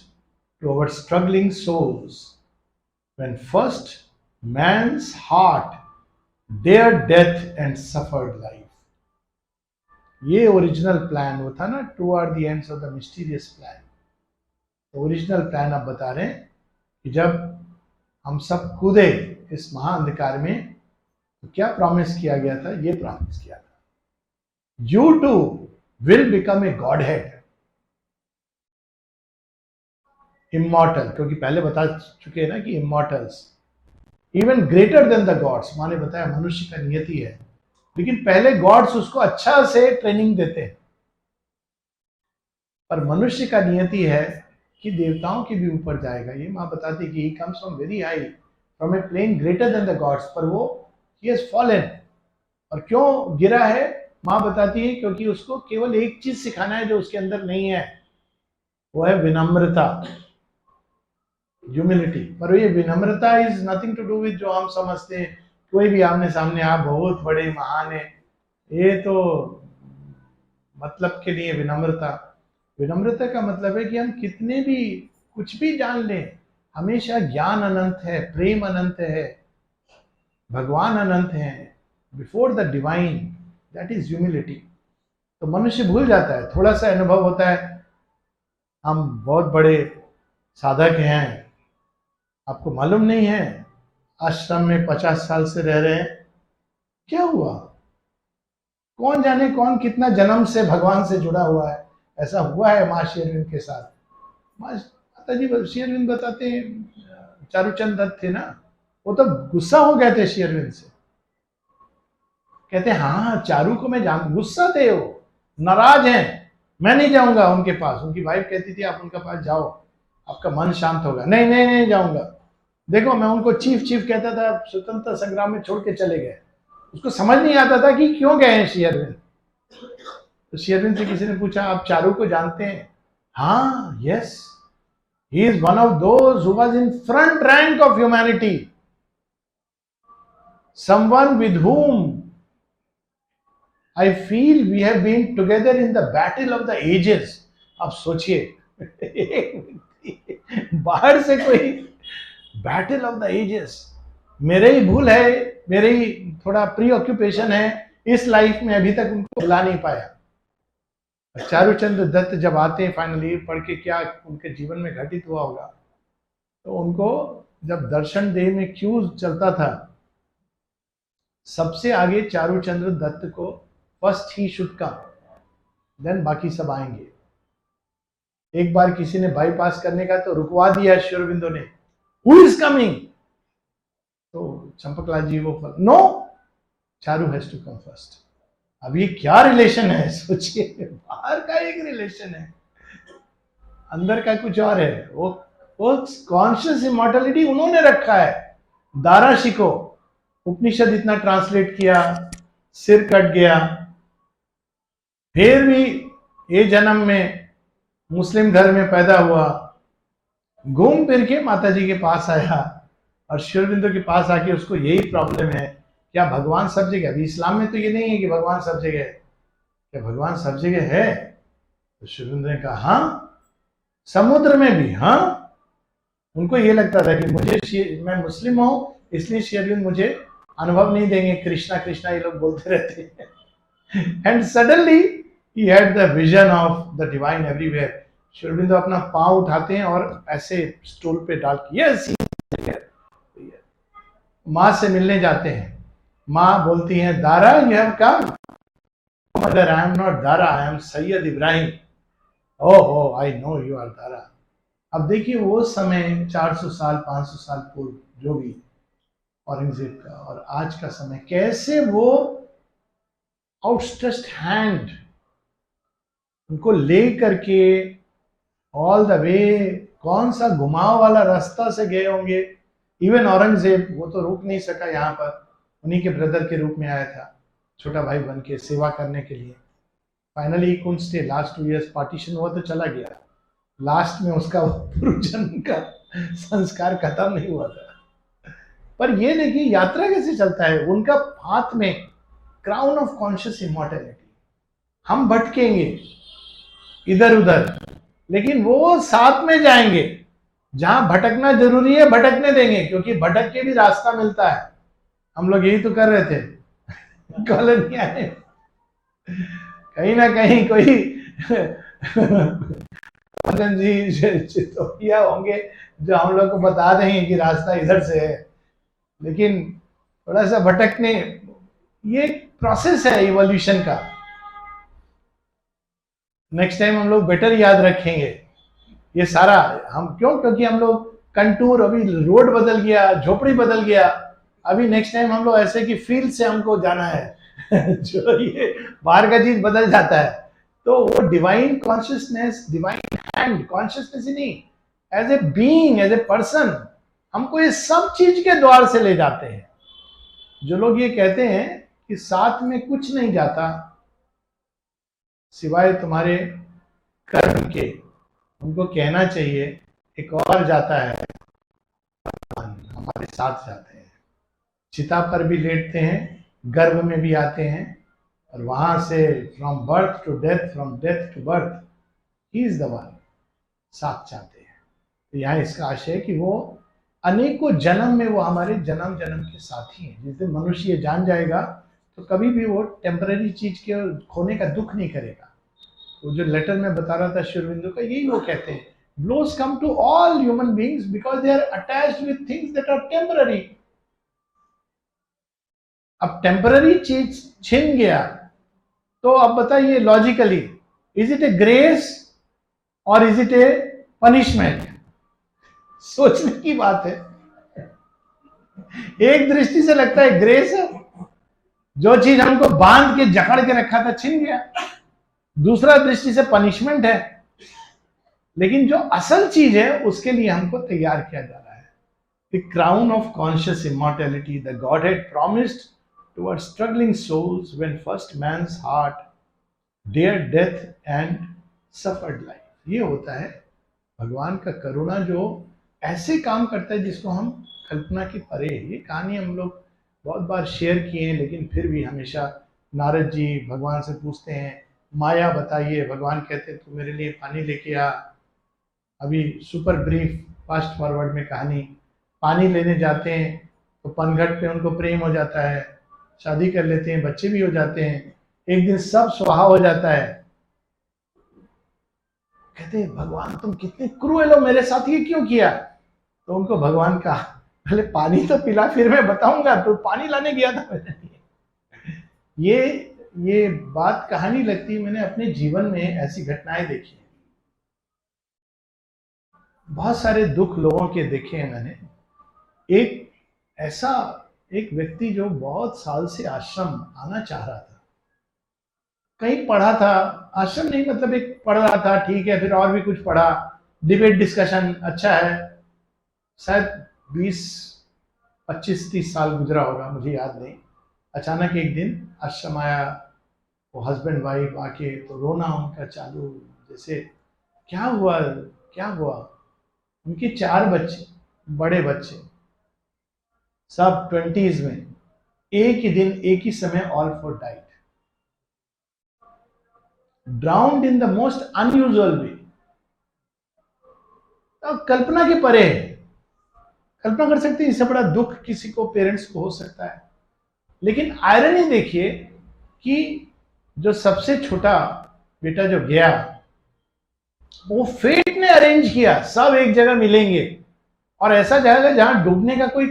to our struggling souls when first man's heart dared death and suffered life. ये ओरिजिनल प्लान वो था ना, toward the ends of the mysterious plan। Original plan आप बता रहे हैं कि जब हम सब कूदे इस महाअंधकार में तो क्या प्रॉमिस किया गया था, ये प्रॉमिस किया था, you too will become a godhead, immortal. क्योंकि पहले बता चुके हैं ना कि immortals even greater than the gods. माने बताया मनुष्य का नियति है, लेकिन पहले गॉड्स उसको अच्छा से ट्रेनिंग देते हैं, पर मनुष्य का नियति है कि देवताओं के भी ऊपर जाएगा। ये माँ बताती कि he comes from very high, from a plane greater than the gods, पर वो he has fallen। और क्यों गिरा है माँ बताती है, क्योंकि उसको केवल एक चीज सिखाना है जो उसके अंदर नहीं है, वो है विनम्रता। ह्यूमिलिटी। पर ये विनम्रता is nothing to do with जो हम समझते हैं कोई भी आमने सामने आप बहुत बड़े महान है, ये तो मतलब के लिए विनम्रता। विनम्रता का मतलब है कि हम कितने भी कुछ भी जान लें, हमेशा ज्ञान अनंत है, प्रेम अनंत है, भगवान अनंत है, before the divine, that is humility. तो मनुष्य भूल जाता है, थोड़ा सा अनुभव होता है हम बहुत बड़े साधक हैं, आपको मालूम नहीं है आश्रम में 50 साल से रह रहे हैं, क्या हुआ, कौन जाने कौन कितना जन्म से भगवान से जुड़ा हुआ है। ऐसा हुआ है माँ श्री अरविंद के साथ। माता जी श्री अरविंद बताते हैं चारूचंद दत्त थे ना, वो तो गुस्सा हो गए थे श्री अरविंद से, कहते हैं हाँ चारू को मैं जान, गुस्सा थे वो, नाराज हैं, मैं नहीं जाऊंगा उनके पास। उनकी वाइफ कहती थी आप उनके पास जाओ आपका मन शांत होगा, नहीं नहीं नहीं जाऊंगा। देखो मैं उनको चीफ चीफ कहता था, स्वतंत्रता संग्राम में छोड़ के चले गए, उसको समझ नहीं आता था कि क्यों गए हैं श्री अरविंद। तो श्री अरविंद से किसी ने पूछा आप चारू को जानते हैं? हाँ, yes, he is one of those who was in front rank of humanity, someone with whom I feel we have been together in the battle of the ages। अब सोचिए बाहर से कोई बैटल ऑफ द एजेस, मेरे ही भूल है, मेरे ही थोड़ा प्री ऑक्यूपेशन है, इस लाइफ में अभी तक उनको बुला नहीं पाया। चारूचंद दत्त जब आते हैं फाइनली पढ़ के क्या उनके जीवन में घटित हुआ होगा, तो उनको जब दर्शन देह में क्यों चलता था, सबसे आगे चारूचंद्र दत्त को first he should come, then बाकी सब आएंगे। एक बार किसी ने बाईपास करने का तो रुकवा दिया श्री अरविंदो ने, हु इज कमिंग, तो चंपकलाल जी वो no, Charu has to come first. अब ये क्या रिलेशन है सोचिए, बाहर का एक रिलेशन है, अंदर का कुछ और है। वो कॉन्शियस इमॉर्टलिटी उन्होंने रखा है। दारा शिको उपनिषद इतना ट्रांसलेट किया, सिर कट गया, फिर भी ये जन्म में मुस्लिम घर में पैदा हुआ, घूम फिर के माता जी के पास आया और श्री अरविंदो के पास आके उसको यही प्रॉब्लम है, क्या भगवान सब जगह? अभी इस्लाम में तो ये नहीं है कि भगवान सब जगह है, क्या भगवान सब जगह है? तो श्री अरविंदो ने कहा हाँ, समुद्र में भी हाँ। उनको ये लगता था कि मैं मुस्लिम हूं इसलिए श्री अरविंद मुझे अनुभव नहीं देंगे, कृष्णा कृष्णा ये लोग बोलते रहते हैं। And suddenly he had the vision of the divine everywhere। Shri Aurobindo अपना पांव उठाते हैं और ऐसे स्टूल पे डाल के यस, माँ से मिलने जाते हैं। माँ बोलती हैं Dara you have come, mother I am not Dara, I am Syed Ibrahim. Oh I know you are Dara. अब देखिए वो समय 400 साल 500 साल पूर्व जो भी औरंगजेब का और आज का समय, कैसे वो आउटस्ट्रेच्ड हैंड उनको ले करके ऑल द वे, कौन सा घुमाव वाला रास्ता से गए होंगे। इवन औरंगजेब वो तो रुक नहीं सका यहाँ पर, उन्हीं के ब्रदर के रूप में आया था, छोटा भाई बन के सेवा करने के लिए। फाइनली कुंड स्टे, लास्ट 2 इयर्स पार्टीशन हुआ तो चला गया, लास्ट में उसका पूर्व जन्म का संस्कार खत्म नहीं हुआ था। पर ये देखिए यात्रा कैसे चलता है, उनका हाथ में क्राउन ऑफ कॉन्शियस इमॉर्टैलिटी। हम भटकेंगे इधर उधर, लेकिन वो साथ में जाएंगे, जहां भटकना जरूरी है भटकने देंगे, क्योंकि भटक के भी रास्ता मिलता है। हम लोग यही तो कर रहे थे कॉलोनिया में, कहीं ना कहीं कोई जी तो किया होंगे जो हम लोग को बता देंगे कि रास्ता इधर से है, लेकिन थोड़ा सा भटकने, ये प्रोसेस है इवोल्यूशन का। नेक्स्ट टाइम हम लोग बेटर याद रखेंगे ये सारा। हम क्यों? क्योंकि हम लोग कंटूर, अभी रोड बदल गया, झोपड़ी बदल गया, अभी नेक्स्ट टाइम हम लोग ऐसे कि फील्ड से हमको जाना है जो ये बाहर का चीज बदल जाता है। तो वो divine consciousness, divine hand consciousness ही नहीं, as a being, as a person, हमको ये सब चीज के द्वार से ले जाते हैं। जो लोग ये कहते हैं कि साथ में कुछ नहीं जाता सिवाय तुम्हारे कर्म के, उनको कहना चाहिए एक और जाता है, हमारे साथ जाते हैं, चिता पर भी लेटते हैं, गर्भ में भी आते हैं, और वहां से from birth to death, from death to birth, he is the one, साथ जाते हैं। तो यहाँ इसका आशय है कि वो अनेकों जन्म में वो हमारे जन्म जन्म के साथी हैं। जिस दिन मनुष्य ये जान जाएगा तो कभी भी वो टेम्पररी चीज के खोने का दुख नहीं करेगा। वो जो लेटर में बता रहा था श्री अरविंदो का, यही वो कहते हैं, blows come to all human beings because they are attached with things that are temporary. अब टेम्पररी चीज छिन गया तो अब बताइए logically, is it a grace और इज इट ए पनिशमेंट? सोचने की बात है। एक दृष्टि से लगता है ग्रेस है, जो चीज हमको बांध के जकड़ के रखा था छिन गया। दूसरा दृष्टि से पनिशमेंट है, लेकिन जो असल चीज है उसके लिए हमको तैयार किया जा रहा है। The crown of conscious immortality the God had promised towards struggling souls when first man's heart dare death and suffered life. ये होता है भगवान का करुणा, जो ऐसे काम करता है जिसको हम कल्पना के परे है। ये कहानी हम लोग बहुत बार शेयर किए हैं, लेकिन फिर भी हमेशा नारद जी भगवान से पूछते हैं, माया बताइए। भगवान कहते हैं तू मेरे लिए पानी लेके आ। अभी सुपर ब्रीफ फास्ट फॉरवर्ड में कहानी, पानी लेने जाते हैं तो पनघट पे उनको प्रेम हो जाता है, शादी कर लेते हैं, बच्चे भी हो जाते हैं। एक दिन सब स्वाहा हो जाता है। कहते हैं भगवान तुम कितने क्रूएल हो, मेरे साथ ये क्यों किया? तो उनको भगवान कहा, पहले पानी तो पिला फिर मैं बताऊंगा, तो पानी लाने गया था मेरे लिए। ये बात कहानी लगती है, मैंने अपने जीवन में ऐसी घटनाएं देखी हैं, बहुत सारे दुख लोगों के देखे हैं मैंने। एक व्यक्ति जो बहुत साल से आश्रम आना चाह रहा था, कहीं पढ़ा था, आश्रम नहीं मतलब एक पढ़ रहा था, ठीक है, फिर और भी कुछ पढ़ा, डिबेट डिस्कशन अच्छा है, शायद 20-25-30 साल गुजरा होगा, मुझे याद नहीं। अचानक एक दिन आश्रम आया, वो हस्बैंड वाइफ आके तो रोना उनका चालू, जैसे क्या हुआ क्या हुआ। उनके 4 बच्चे, बड़े बच्चे, सब 20s में, एक ही दिन एक ही समय all 4 died, drowned in the most unusual way. अब कल्पना के परे है, कल्पना कर सकते हैं इससे बड़ा दुख किसी को, पेरेंट्स को हो सकता है। लेकिन आयरनी देखिए कि जो सबसे छोटा बेटा जो गया, वो फेट ने अरेंज किया, सब एक जगह मिलेंगे और ऐसा जगह जहां डूबने का कोई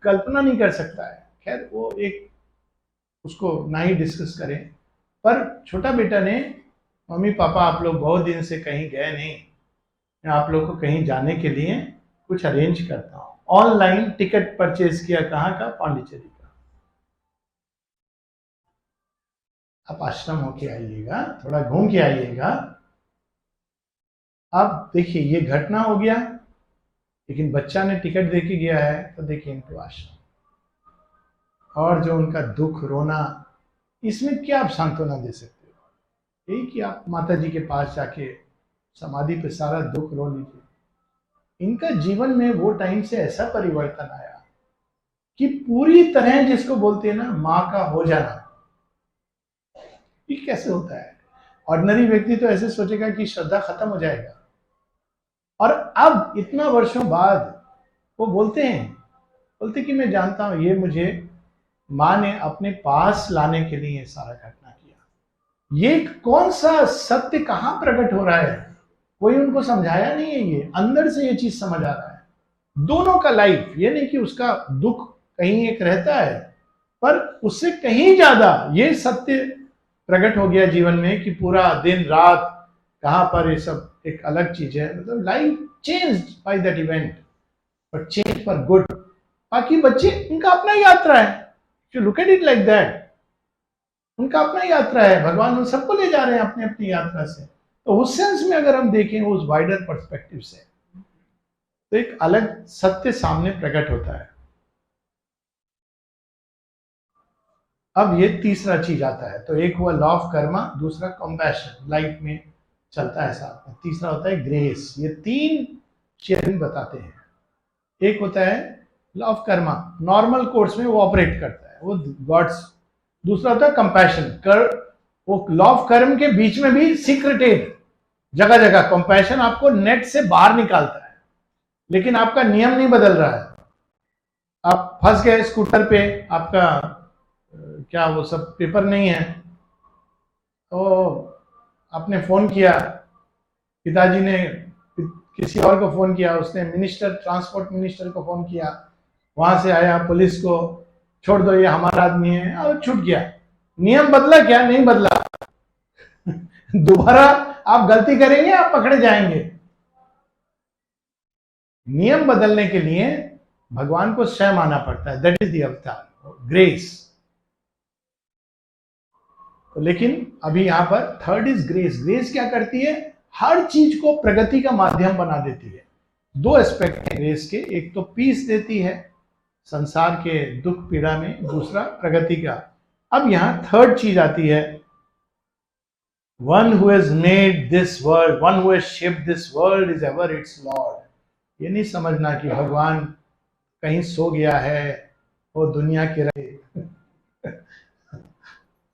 कल्पना नहीं कर सकता है। खैर वो एक, उसको ना ही डिस्कस करें, पर छोटा बेटा ने, मम्मी पापा आप लोग बहुत दिन से कहीं गए नहीं, मैं आप लोग को कहीं जाने के लिए कुछ अरेंज करता हूँ। ऑनलाइन टिकट परचेज किया, कहाँ का? पांडिचेरी का। आप आश्रम होके आइएगा, थोड़ा घूम के आइएगा। अब देखिए ये घटना हो गया, लेकिन बच्चा ने टिकट दे के गया है, तो देखिए इनको आश्रम, और जो उनका दुख रोना, इसमें क्या आप सांत्वना दे सकते हो? यही कि आप माता जी के पास जाके समाधि पे सारा दुख रो लीजिए। इनका जीवन में वो टाइम से ऐसा परिवर्तन आया कि पूरी तरह, जिसको बोलते हैं ना माँ का हो जाना, ये कैसे होता है? ऑर्डिनरी व्यक्ति तो ऐसे सोचेगा कि श्रद्धा खत्म हो जाएगा, और अब इतना वर्षों बाद वो बोलते कि मैं जानता हूं ये मुझे माँ ने अपने पास लाने के लिए सारा घटना किया। ये कौन सा सत्य कहां प्रकट हो रहा है? कोई उनको समझाया नहीं है, ये अंदर से ये चीज समझ आ रहा है। दोनों का लाइफ, ये नहीं कि उसका दुख कहीं एक रहता है, पर उससे कहीं ज्यादा ये सत्य प्रकट हो गया जीवन में कि पूरा दिन रात कहां पर, ये सब एक अलग चीज है। मतलब life changed by that event, but change for good. बाकी बच्चे, उनका अपना यात्रा है, you look at it like that, उनका अपना यात्रा है, भगवान उन सबको ले जा रहे हैं अपनी अपनी यात्रा से। तो उस सेंस में अगर हम देखें उस वाइडर पर्सपेक्टिव से, तो एक अलग सत्य सामने प्रकट होता है। अब ये तीसरा चीज आता है, तो एक हुआ लॉ ऑफ कर्मा, दूसरा कंपैशन, लाइफ में चलता है साथ में, तीसरा होता है ग्रेस। ये 3 शेयरिंग बताते हैं। एक होता है law of Karma normal course में वो ऑपरेट करता है, वो गॉड्स। दूसरा होता है कंपैशन, कर वो लॉ ऑफ कर्म के बीच में भी सीक्रेटेड जगह जगह कंपैशन आपको नेट से बाहर निकालता है, लेकिन आपका नियम नहीं बदल रहा है। आप फंस गए स्कूटर पे, आपका क्या वो सब पेपर नहीं है, तो आपने फोन किया, पिताजी ने किसी और को फोन किया, उसने मिनिस्टर, ट्रांसपोर्ट मिनिस्टर को फोन किया, वहां से आया पुलिस को, छोड़ दो ये हमारा आदमी है, और छूट गया। नियम बदला क्या? नहीं बदला। दोबारा आप गलती करेंगे, आप पकड़े जाएंगे। नियम बदलने के लिए भगवान को स्वयं आना पड़ता है, दैट इज द अवतार, ग्रेस। तो लेकिन अभी यहां पर थर्ड इज ग्रेस। ग्रेस क्या करती है? हर चीज को प्रगति का माध्यम बना देती है। दो एस्पेक्ट है ग्रेस के, एक तो पीस देती है संसार के दुख पीड़ा में, दूसरा प्रगति का। अब यहां थर्ड चीज आती है, one who has made this world, one who has shaped this world is ever its Lord. ये नहीं समझना कि भगवान कहीं सो गया है, वो दुनिया के रहे।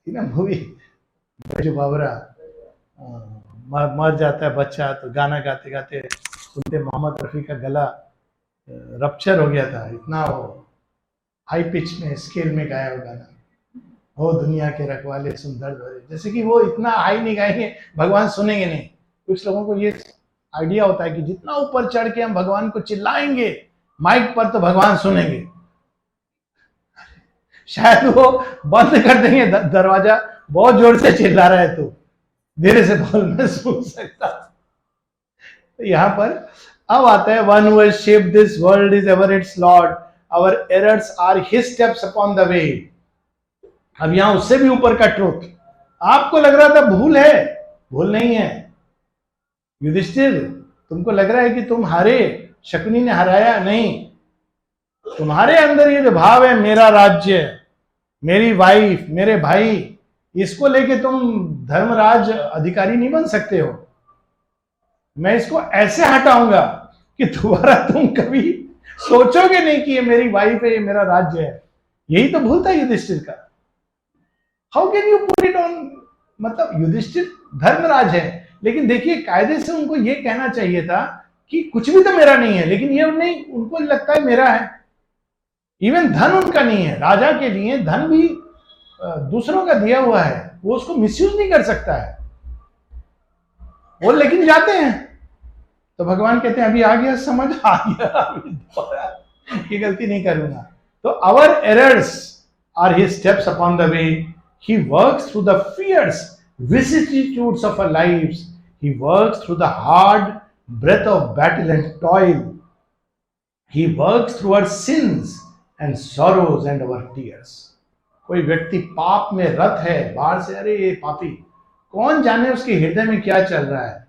ना मूवी जो बाबरा मर जाता है बच्चा, तो गाना गाते गाते सुनते मोहम्मद रफी का गला रप्चर हो गया था, इतना वो हाई पिच में स्केल में गाया वो गाना, हो दुनिया के रखवाले सुन दर्द भरे। जैसे कि वो इतना हाई नहीं गाएंगे भगवान सुनेंगे नहीं। कुछ लोगों को ये आइडिया होता है कि जितना ऊपर चढ़ के हम भगवान को चिल्लाएंगे माइक पर तो भगवान सुनेंगे। शायद वो बंद कर देंगे दरवाजा, बहुत जोर से चिल्ला रहा है तो धीरे से बोल, मैं सुन सकता। तो यहां पर अब आता है, one who has shaped this world is ever its lord, our errors are his steps upon the way. अब यहां उससे भी ऊपर का ट्रुथ, आपको लग रहा था भूल है, भूल नहीं है। युधिष्ठिर, तुमको लग रहा है कि तुम हारे, शकुनी ने हराया, नहीं। तुम्हारे अंदर ये जो भाव है, मेरा राज्य, मेरी वाइफ, मेरे भाई, इसको लेके तुम धर्मराज अधिकारी नहीं बन सकते हो। मैं इसको ऐसे हटाऊंगा कि दोबारा तुम कभी सोचोगे नहीं कि ये मेरी वाइफ है, ये मेरा राज्य है। यही तो भूल था युधिष्ठिर का। How can you put it on, मतलब युधिष्ठिर धर्मराज है, लेकिन देखिए कायदे से उनको ये कहना चाहिए था कि कुछ भी तो मेरा नहीं है, लेकिन ये नहीं, उनको लगता है मेरा है। इवन धन उनका नहीं है। राजा के लिए धन भी दूसरों का दिया हुआ है, वो उसको मिसयूज नहीं कर सकता है, वो लेकिन जाते हैं। तो भगवान कहते हैं अभी आ गया समझ, आ गया, अभी दोबारा ये गलती नहीं करूंगा। तो our errors are his steps upon the way, he works through the fierce vicissitudes of our lives, he works through the hard breath of battle and toil, he works through our sins and sorrows and our tears। कोई व्यक्ति पाप में रत है, बाहर से अरे ये पापी, कौन जाने उसके हृदय में क्या चल रहा है,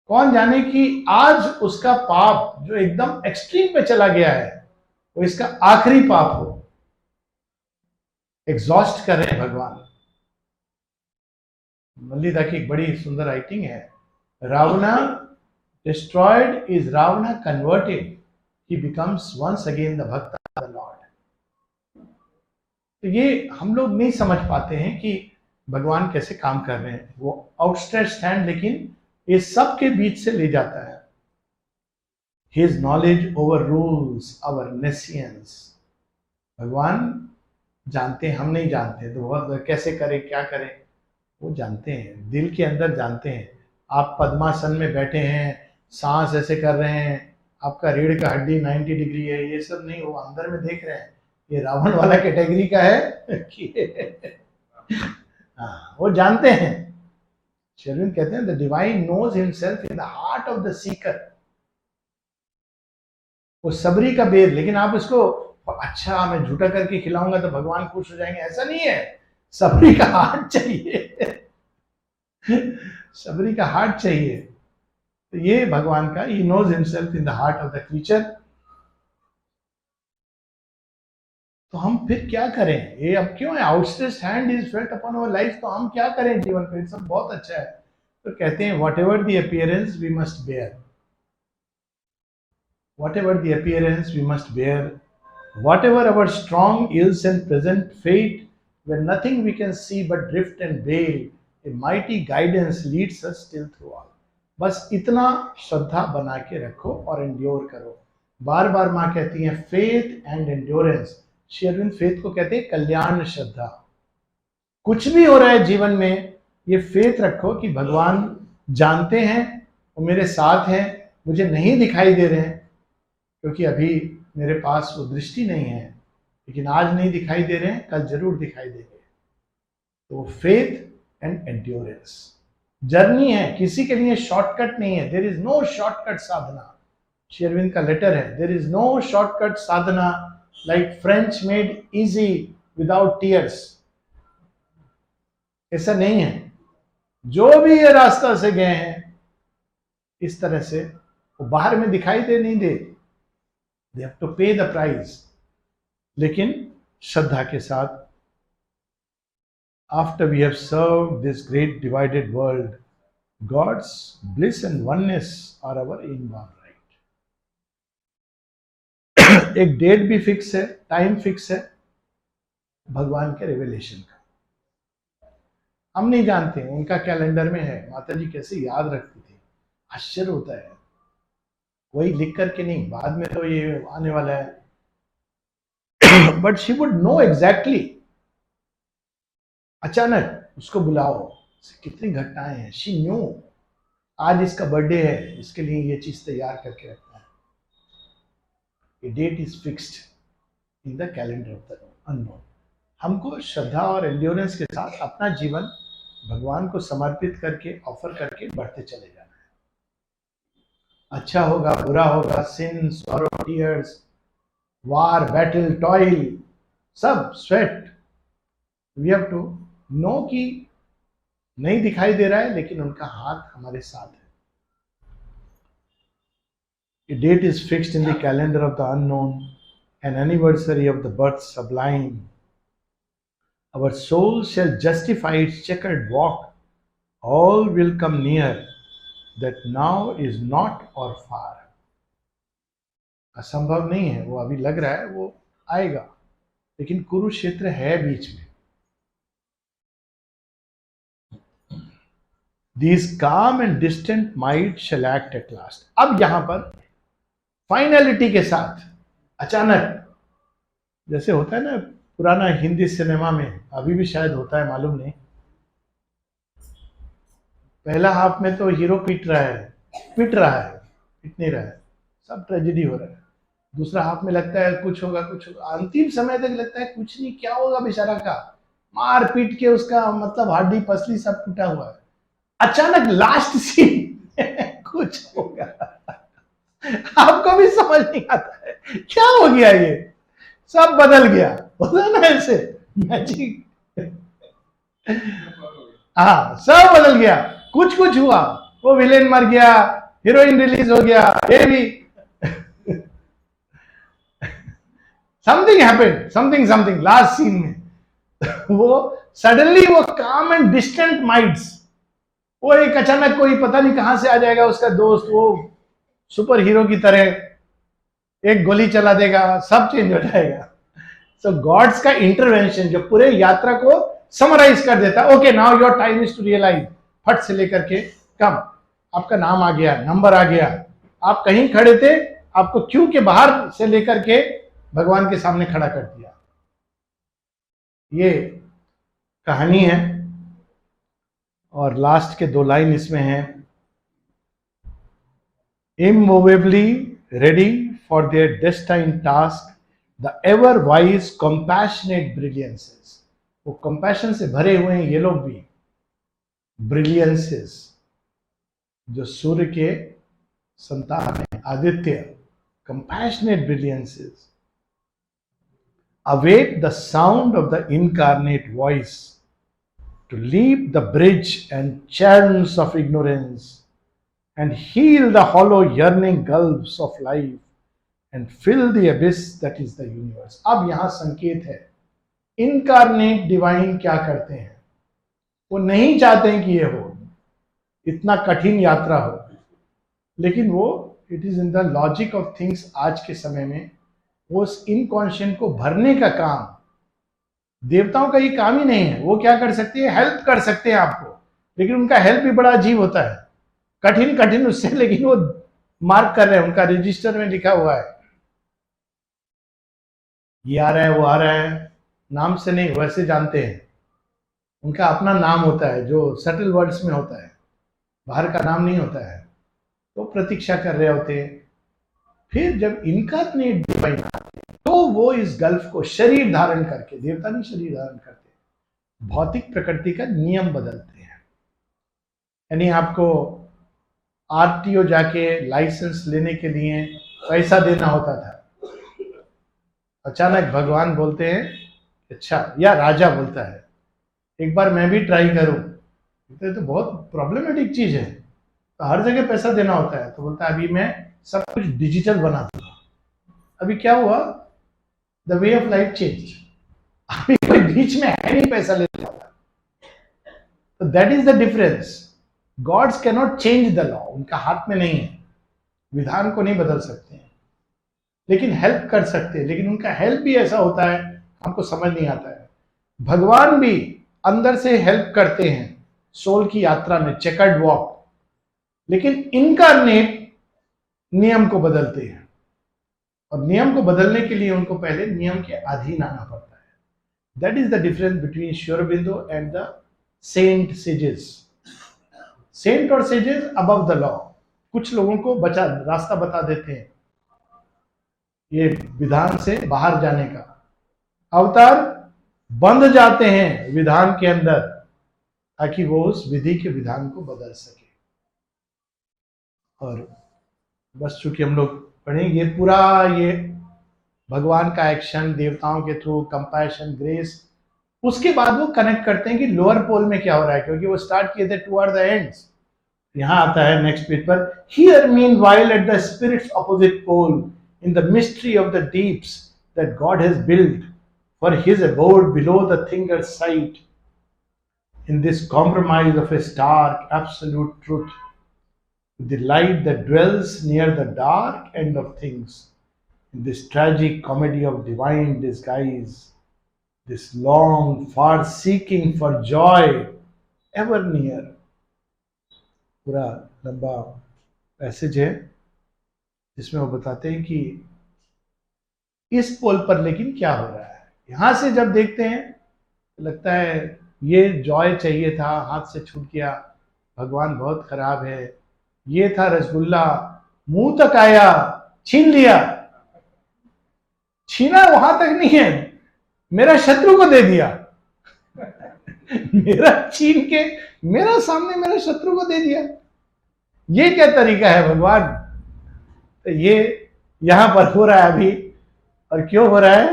कौन जाने कि आज उसका पाप जो एकदम एक्सट्रीम पे चला गया है वो इसका आखिरी पाप हो। एग्जॉस्ट कर रहे हैं भगवान। मल्लिदा की एक बड़ी सुंदर राइटिंग है, Ravana destroyed is Ravana converted, he becomes once again the bhakta of the lord. तो ये हम लोग नहीं समझ पाते हैं कि भगवान कैसे काम कर रहे हैं। वो आउटस्ट्रेच्ड हैंड लेकिन ये सब के बीच से ले जाता है। His knowledge overrules our nescience. भगवान जानते हैं, हम नहीं जानते, तो बहुत कैसे करें क्या करें वो जानते हैं, दिल के अंदर जानते हैं। आप पद्मासन में बैठे हैं, सांस ऐसे कर रहे हैं, आपका रीढ़ का हड्डी 90 डिग्री है, ये सब नहीं, वो अंदर में देख रहे हैं। ये रावण वाला कैटेगरी का है कि हाँ, वो जानते हैं। शेरविन कहते हैं the divine knows himself in the heart of the seeker. वो सबरी का बेर, लेकिन आप इसको अच्छा मैं झूठा करके खिलाऊंगा तो भगवान खुश हो जाएंगे, ऐसा नहीं है। सबरी का हार्ट चाहिए, सबरी का हार्ट चाहिए। तो ये भगवान का, he knows himself in the heart of the creature. तो हम फिर क्या करें? ये अब क्यों है outstretched hand is felt upon our life, तो हम क्या करें जीवन पे? सब बहुत अच्छा है। तो कहते हैं whatever the appearance we must bear. Whatever the appearance, we must bear. Whatever our strong ills and present fate, when nothing we can see but drift and bail, a mighty guidance leads us still through all. बस इतना श्रद्धा बना के रखो और endure करो. बार बार माँ कहती हैं faith and endurance. Shri Aurobindo faith को कहते हैं कल्याण श्रद्धा. कुछ भी हो रहा है जीवन में, ये फेथ रखो कि भगवान जानते हैं, वो मेरे साथ हैं, मुझे नहीं दिखाई दे रहे हैं क्योंकि अभी मेरे पास वो दृष्टि नहीं है, लेकिन आज नहीं दिखाई दे रहे हैं, कल जरूर दिखाई देंगे. तो फेथ एंड एंड्योरेंस जर्नी है, किसी के लिए शॉर्टकट नहीं है. There is no shortcut sadhana. Shri Aurobindo का लेटर है, there is no shortcut sadhana like French made easy without tears. ऐसा नहीं है. जो भी ये रास्ता से गए हैं इस तरह से, वो बाहर में दिखाई दे नहीं दे. दे हैव टू पे द प्राइस. लेकिन श्रद्धा के साथ, after we have served this great divided world, God's bliss and oneness are our inborn right. एक डेट भी फिक्स है, टाइम फिक्स है भगवान के रेवलेशन का. हम नहीं जानते, उनका कैलेंडर में है. माता जी कैसे याद रखती थी, आश्चर्य होता है. वही लिख करके नहीं, बाद में तो ये आने वाला है, but she would know exactly. अचानक उसको बुलाओ, कितनी घटनाएं हैं. शी न्यू आज इसका बर्थडे है, इसके लिए ये चीज तैयार करके रखना है. ये date is fixed in the calendar of the unknown. हमको श्रद्धा और एंड्योरेंस के साथ अपना जीवन भगवान को समर्पित करके, ऑफर करके बढ़ते चले जाना है. अच्छा होगा, बुरा होगा, sin, sorrow, tears, war, battle, toil, सब sweat, we have to know कि नहीं दिखाई दे रहा है, लेकिन उनका हाथ हमारे साथ है. A date is fixed in the calendar of the unknown, an anniversary of the birth sublime. Our soul shall justify its checkered walk. All will come near, that now is not or far. असंभव नहीं है, वो अभी लग रहा है वो आएगा, लेकिन कुरुक्षेत्र है बीच में. These calm and distant might shall act at last. अब यहां पर फाइनलिटी के साथ अचानक, जैसे होता है ना पुराना हिंदी सिनेमा में, अभी भी शायद होता है, मालूम नहीं. पहला हाफ में तो हीरो पिट नहीं रहा है, सब ट्रेजेडी हो रहा है. दूसरा हाफ में लगता है कुछ होगा, अंतिम समय तक लगता है कुछ नहीं, क्या होगा बेचारा का, मार पीट के उसका मतलब हड्डी पसली सब टूटा हुआ है. अचानक लास्ट सीन कुछ होगा, आपको भी समझ नहीं आता है क्या हो गया, ये सब बदल गया. होता ना ऐसे मैजिक. हाँ, सब बदल गया, कुछ हुआ. वो विलेन मर गया, हीरोइन रिलीज हो गया, ये भी something happened, something last scene में. वो सडनली वो काम एंड डिस्टेंट माइंड्स, वो एक अचानक कोई पता नहीं कहां से आ जाएगा उसका दोस्त, वो सुपर हीरो की तरह एक गोली चला देगा, सब चेंज हो जाएगा. सो गॉड्स का इंटरवेंशन जो पूरे यात्रा को समराइज कर देता है. Okay, now your time is to realize. फट से लेकर के कम, आपका नाम आ गया, नंबर आ गया, आप कहीं खड़े थे, आपको क्यू के बाहर से लेकर के भगवान के सामने खड़ा कर दिया. ये कहानी है. और लास्ट के 2 लाइन इसमें है, immovably ready for their destined task, the ever wise compassionate brilliances. वो कंपैशन से भरे हुए हैं ये लोग भी. ब्रिलियंसेस जो सूर्य के संतान है, Aditya, compassionate brilliances. await the sound of the incarnate voice to leap the bridge and chasms of ignorance and heal the hollow yearning gulfs of life and fill the abyss that is the universe. अब यहां संकेत है, incarnate divine क्या करते हैं. वो नहीं चाहते हैं कि ये हो, इतना कठिन यात्रा हो, लेकिन वो it is in the logic of things. आज के समय में वो उस इनकॉन्शियंट को भरने का काम, देवताओं का ये काम ही नहीं है। वो क्या कर सकते हैं, हेल्प कर सकते हैं आपको, लेकिन उनका हेल्प भी बड़ा अजीब होता है, कठिन कठिन उससे, लेकिन वो मार्क कर रहे हैं, उनका रजिस्टर में लिखा हुआ है, ये आ रहा है, वो आ रहा है, नाम से नहीं, वैसे जानते हैं। उनका अपना नाम होता है जो सटल वर्ड्स में होता है, बाहर का नाम नहीं होता है। तो प्रतीक्षा कर रहे होते हैं। फिर जब इनकारनेट डिवाइन आते हैं तो वो इस गल्फ को शरीर धारण करके, देवता नहीं शरीर धारण करते, भौतिक प्रकृति का नियम बदलते हैं। यानी आपको आरटीओ जाके लाइसेंस लेने के लिए पैसा देना होता था, अचानक भगवान बोलते हैं अच्छा, या राजा बोलता है एक बार मैं भी ट्राई करूं, तो बहुत प्रॉब्लमेटिक चीज है, तो हर जगह पैसा देना होता है। तो बोलता है अभी मैं सब कुछ डिजिटल बना दूंगा। अभी क्या हुआ, the way of life change, अभी कोई बीच में है नहीं पैसा लेने वाला। तो that is the difference. Gods can not change the law, उनका हाथ में नहीं है, विधान को नहीं बदल सकते हैं, लेकिन हेल्प कर सकते हैं। लेकिन उनका हेल्प भी ऐसा होता है हमको समझ नहीं आता है। भगवान भी अंदर से हेल्प करते हैं सोल की यात्रा में, चेकर्ड वॉक, लेकिन इनकारनेट नियम को बदलते हैं, और नियम को बदलने के लिए उनको पहले नियम के अधीन आना पड़ता है। That is the difference between Shri Aurobindo and the saint sages. Saint और सेजेस अबव द लॉ, कुछ लोगों को बचा रास्ता बता देते हैं ये विधान से बाहर जाने का। अवतार बंध जाते हैं विधान के अंदर ताकि वो उस विधि के विधान को बदल सके। और बस चूंकि हम लोग पढ़ेंगे पूरा ये भगवान का एक्शन देवताओं के थ्रू, कंपैशन, ग्रेस, उसके बाद वो कनेक्ट करते हैं कि लोअर पोल में क्या हो रहा है, क्योंकि वो स्टार्ट किए थे टुवर्ड द एंड्स। यहां आता है नेक्स्ट पेज पर, here meanwhile at the spirit's opposite pole in the mystery of the deeps that God has built for his abode below the thinker's sight, in this compromise of a stark absolute truth, the light that dwells near the dark end of things, in this tragic comedy of divine disguise, this long far seeking for joy ever near। पूरा लंबा passage है जिसमें वो बताते हैं कि इस पोल पर लेकिन क्या हो रहा है। यहां से जब देखते हैं तो लगता है ये जॉय चाहिए था, हाथ से छूट गया, भगवान बहुत खराब है, ये था रसगुल्ला, मुंह तक आया, छीन लिया। छीना वहां तक नहीं है, मेरा शत्रु को दे दिया मेरा छीन के मेरा सामने मेरा शत्रु को दे दिया, ये क्या तरीका है भगवान। तो ये यहां पर हो रहा है अभी। और क्यों हो रहा है,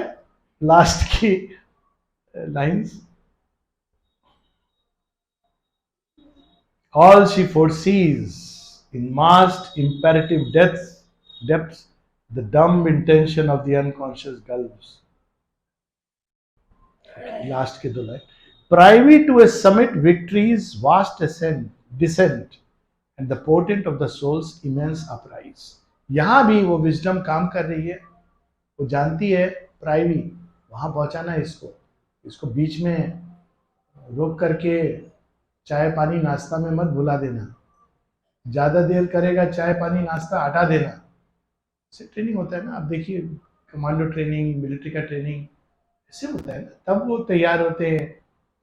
लास्ट की lines, all she foresees in mast imperative depths the dumb intention of the unconscious gulfs. Last के दो line, privy to a summit victories vast ascent descent and the portent of the soul's immense uprise. यहां भी वो wisdom काम कर रही है, वो जानती है प्राइवी वहां पहुंचाना है इसको बीच में रोक करके चाय पानी नाश्ता में मत भुला देना, ज्यादा देर करेगा चाय पानी नाश्ता हटा देना। इससे ट्रेनिंग होता है ना, आप देखिए कमांडो ट्रेनिंग, मिलिट्री का ट्रेनिंग ऐसे होता है ना, तब वो तैयार होते हैं